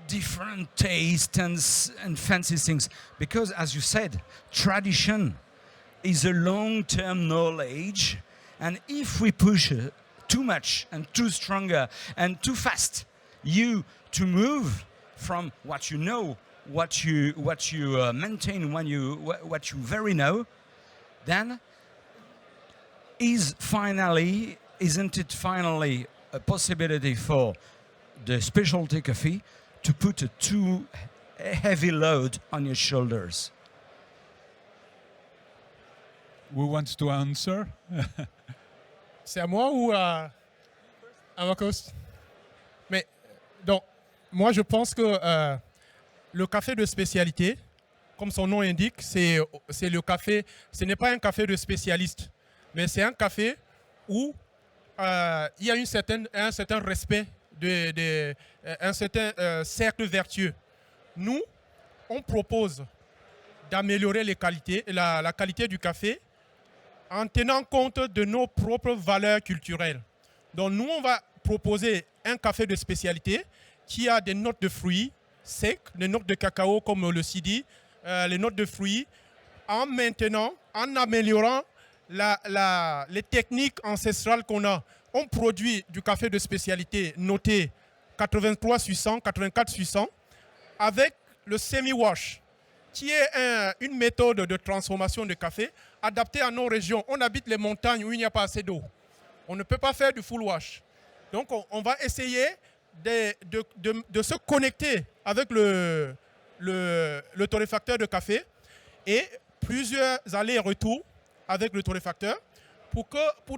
different tastes and fancy things. Because, as you said, tradition is a long-term knowledge, and if we push too much and too stronger and too fast, you to move from what you know, what you maintain when what you very know, then isn't it finally a possibility for the specialty coffee to put a too heavy load on your shoulders? Who wants to answer? C'est à moi ou à Marcos? Mais donc, moi je pense que le café de spécialité, comme son nom indique, c'est le café. Ce n'est pas un café de spécialiste, mais c'est un café où il y a un certain respect, un certain cercle vertueux. Nous, on propose d'améliorer la qualité du café en tenant compte de nos propres valeurs culturelles. Donc nous, on va proposer un café de spécialité qui a des notes de fruits secs, des notes de cacao comme le Sidi, les notes de fruits, en améliorant les techniques ancestrales qu'on a. On produit du café de spécialité noté 83 sur 100, 84 sur 100, avec le semi-wash, qui est une méthode de transformation de café adaptée à nos régions. On habite les montagnes où il n'y a pas assez d'eau. On ne peut pas faire du full wash. Donc on va essayer de se connecter avec le torréfacteur de café et plusieurs allers-retours avec le torréfacteur pour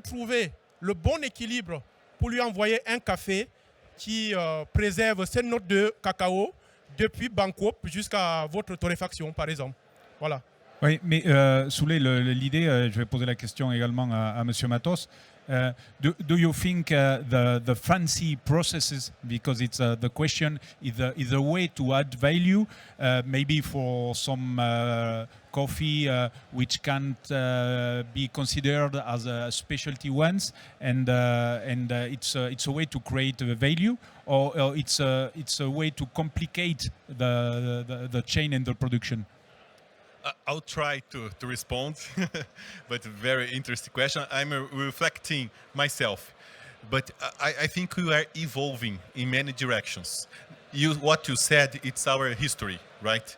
trouver le bon équilibre pour lui envoyer un café qui préserve ses notes de cacao depuis Bangkok jusqu'à votre torréfaction, par exemple. Voilà. Oui, mais Souley, l'idée, je vais poser la question également à Monsieur Matos. Do you think the fancy processes, because it's the question, is a way to add value, maybe for some coffee which can't be considered as specialty ones, and it's a way to create value, or it's a way to complicate the chain and the production? I'll try to respond, but very interesting question. I'm reflecting myself, but I think we are evolving in many directions. What you said, it's our history, right?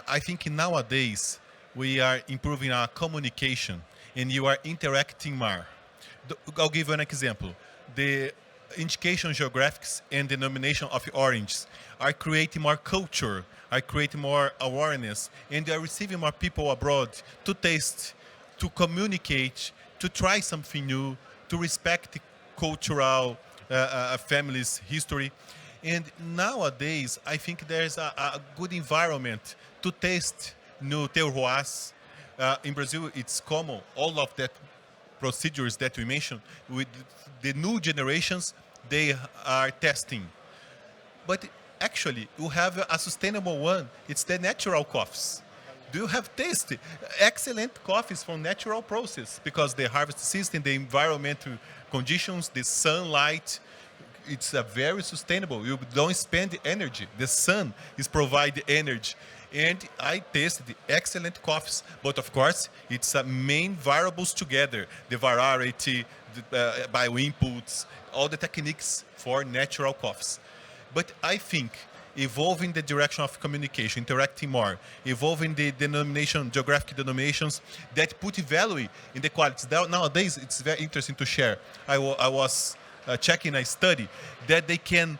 I think nowadays we are improving our communication and you are interacting more. I'll give you an example. The indication geographics and denomination of oranges are creating more culture, are creating more awareness, and they are receiving more people abroad to taste, to communicate, to try something new, to respect cultural families' history. And nowadays, I think there's a good environment to taste new terroirs. In Brazil, it's common, all of that procedures that we mentioned, with the new generations, they are testing. But actually, you have a sustainable one. It's the natural coffees. Do you have tasted excellent coffees from natural process? Because the harvest system, the environmental conditions, the sunlight, it's a very sustainable. You don't spend energy. The sun is providing energy. And I tasted excellent coffees. But of course, it's main variables together. The variety, the bio inputs, all the techniques for natural coffees. But I think evolving the direction of communication, interacting more, evolving the geographic denominations that put value in the qualities. Nowadays, it's very interesting to share. I was checking a study that they can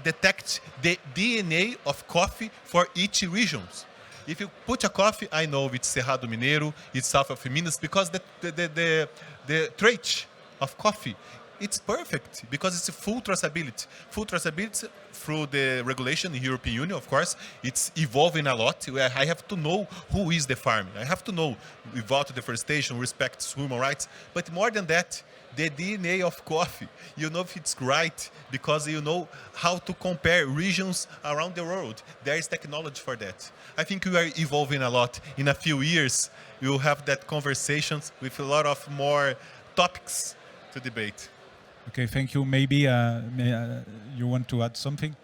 detect the DNA of coffee for each region. If you put a coffee, I know it's Cerrado Mineiro, it's south of Minas, because the trait of coffee it's perfect because it's a full traceability. Full traceability through the regulation in the European Union, of course, it's evolving a lot. I have to know who is the farm. I have to know without deforestation, respect human rights. But more than that, the DNA of coffee, you know if it's right because you know how to compare regions around the world. There is technology for that. I think we are evolving a lot. In a few years, we will have that conversations with a lot of more topics to debate. Okay, thank you. Maybe you want to add something?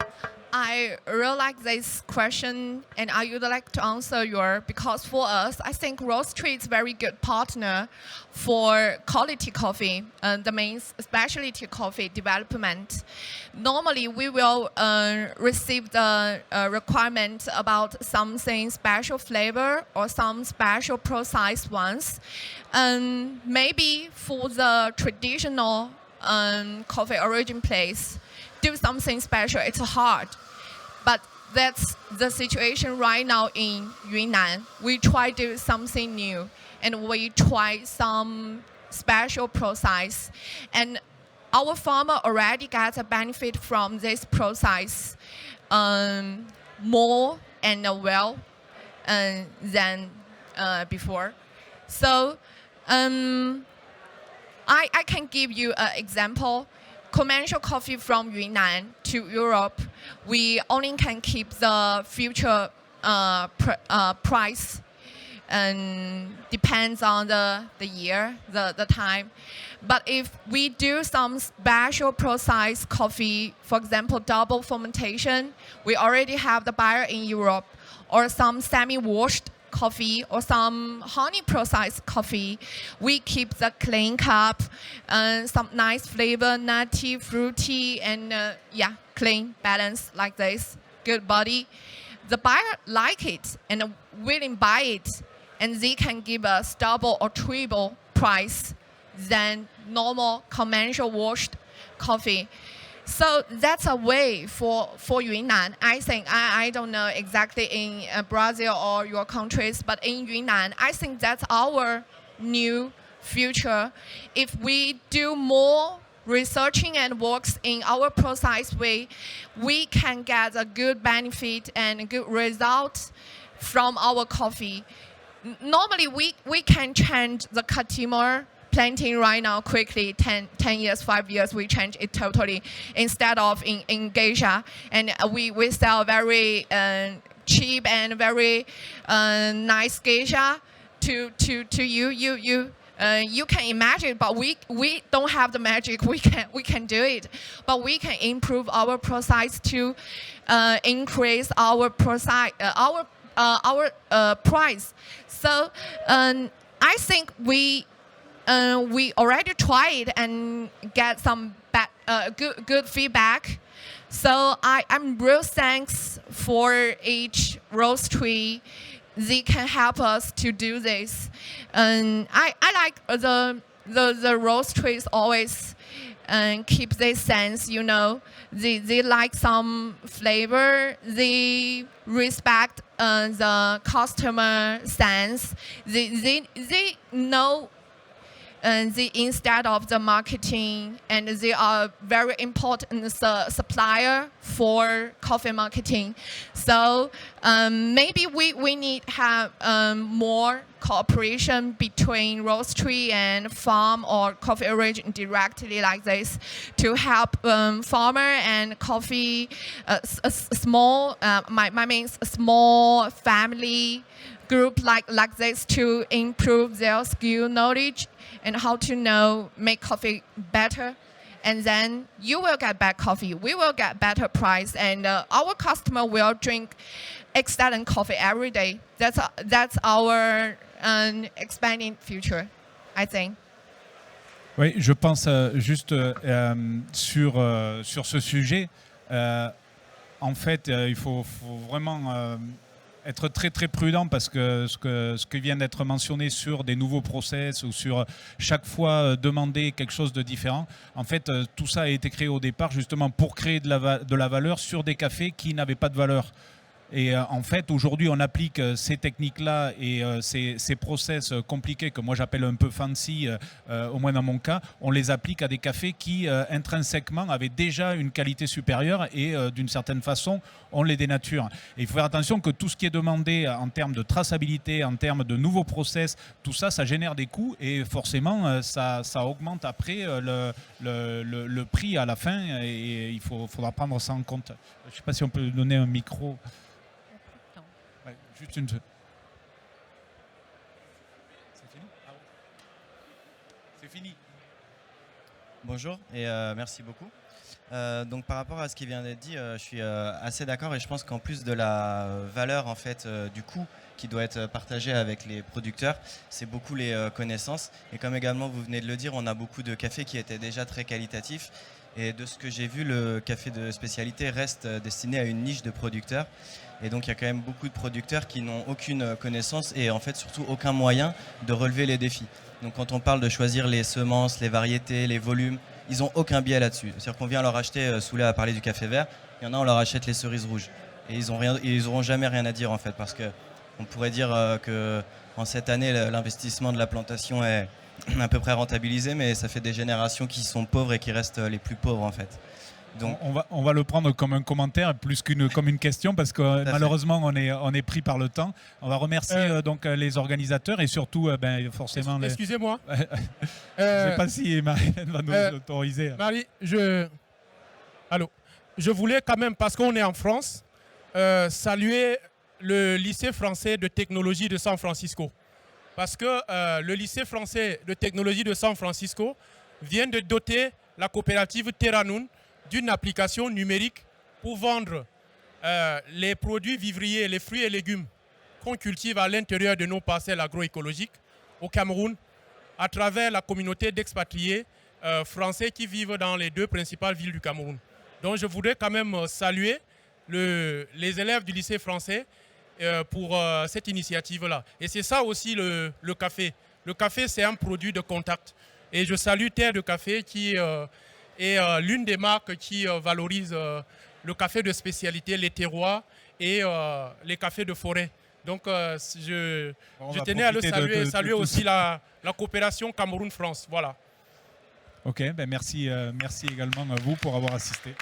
I really like this question, and I would like to answer because for us, I think Roastery is a very good partner for quality coffee, the main specialty coffee development. Normally, we will receive the requirement about something special flavor or some special process ones. Maybe for the traditional coffee origin place, do something special, it's hard. But that's the situation right now in Yunnan. We try to do something new, and we try some special process. And our farmer already gets a benefit from this process more and well than before. So I can give you an example. Commercial coffee from Yunnan to Europe, we only can keep the future price, and depends on the year, the time. But if we do some special process coffee, for example, double fermentation, we already have the buyer in Europe, or some semi-washed coffee or some honey processed coffee, we keep the clean cup, some nice flavor, nutty, fruity, and clean, balanced like this, good body. The buyer like it and willing buy it, and they can give us double or triple price than normal conventional washed coffee. So that's a way for Yunnan. I think, I don't know exactly in Brazil or your countries, but in Yunnan, I think that's our new future. If we do more researching and works in our process way, we can get a good benefit and a good result from our coffee. Normally, we can change the customer planting right now quickly, 10 years, 5 years, we change it totally. Instead of in geisha, and we sell very cheap and very nice geisha to you. You can imagine, but we don't have the magic. We can do it, but we can improve our process to increase our process, our price. So I think we already tried and get some good feedback. So I'm real thanks for each roastery. They can help us to do this. And I like the roasteries always keep this sense, you know. They like some flavor. They respect the customer sense. They know instead of the marketing, and they are very important supplier for coffee marketing. So maybe we need to have more cooperation between roastery and farm or coffee origin directly like this to help farmer and coffee, a small, my means a small family group like this to improve their skill knowledge and how to make coffee better. And then you will get better coffee, we will get better price, and our customer will drink excellent coffee every day. That's our expanding future, I think. Oui, je pense juste sur ce sujet. En fait, il faut vraiment être très très prudent, parce que ce que vient d'être mentionné sur des nouveaux process ou sur chaque fois demander quelque chose de différent, en fait tout ça a été créé au départ justement pour créer de la valeur sur des cafés qui n'avaient pas de valeur. Et en fait, aujourd'hui, on applique ces techniques-là et ces process compliqués que moi j'appelle un peu fancy, au moins dans mon cas, on les applique à des cafés qui intrinsèquement avaient déjà une qualité supérieure et d'une certaine façon, on les dénature. Et il faut faire attention que tout ce qui est demandé en termes de traçabilité, en termes de nouveaux process, tout ça, ça génère des coûts et forcément, ça augmente après le prix à la fin et il faudra prendre ça en compte. Je ne sais pas si on peut donner un micro. Ouais, juste une. C'est fini? Ah ouais. C'est fini. Bonjour et merci beaucoup. Donc par rapport à ce qui vient d'être dit, je suis assez d'accord et je pense qu'en plus de la valeur en fait du coût qui doit être partagé avec les producteurs, c'est beaucoup les connaissances. Et comme également vous venez de le dire, on a beaucoup de cafés qui étaient déjà très qualitatifs. Et de ce que j'ai vu, le café de spécialité reste destiné à une niche de producteurs. Et donc il y a quand même beaucoup de producteurs qui n'ont aucune connaissance et en fait surtout aucun moyen de relever les défis. Donc quand on parle de choisir les semences, les variétés, les volumes, ils n'ont aucun biais là-dessus. C'est-à-dire qu'on vient leur acheter, Souley a parlé du café vert, il y en a on leur achète les cerises rouges. Et ils n'auront jamais rien à dire en fait parce qu'on pourrait dire qu'en cette année l'investissement de la plantation est à peu près rentabilisé, mais ça fait des générations qui sont pauvres et qui restent les plus pauvres en fait. Donc, on va le prendre comme un commentaire plus comme une question parce que malheureusement on est pris par le temps. On va remercier donc les organisateurs et surtout forcément Excusez-moi. Je ne sais pas si Marie-Hélène va nous autoriser. Marie, Allô. Je voulais quand même, parce qu'on est en France, saluer le lycée français de technologie de San Francisco. Parce que le lycée français de technologie de San Francisco vient de doter la coopérative Terranun d'une application numérique pour vendre les produits vivriers, les fruits et légumes qu'on cultive à l'intérieur de nos parcelles agroécologiques au Cameroun à travers la communauté d'expatriés français qui vivent dans les 2 principales villes du Cameroun. Donc je voudrais quand même saluer les élèves du lycée français pour cette initiative-là. Et c'est ça aussi le café. Le café, c'est un produit de contact. Et je salue Terre de Café qui est l'une des marques qui valorise le café de spécialité, les terroirs et les cafés de forêt. Donc je tenais à le saluer et saluer aussi la coopération Cameroun-France. Voilà. Ok, merci également à vous pour avoir assisté.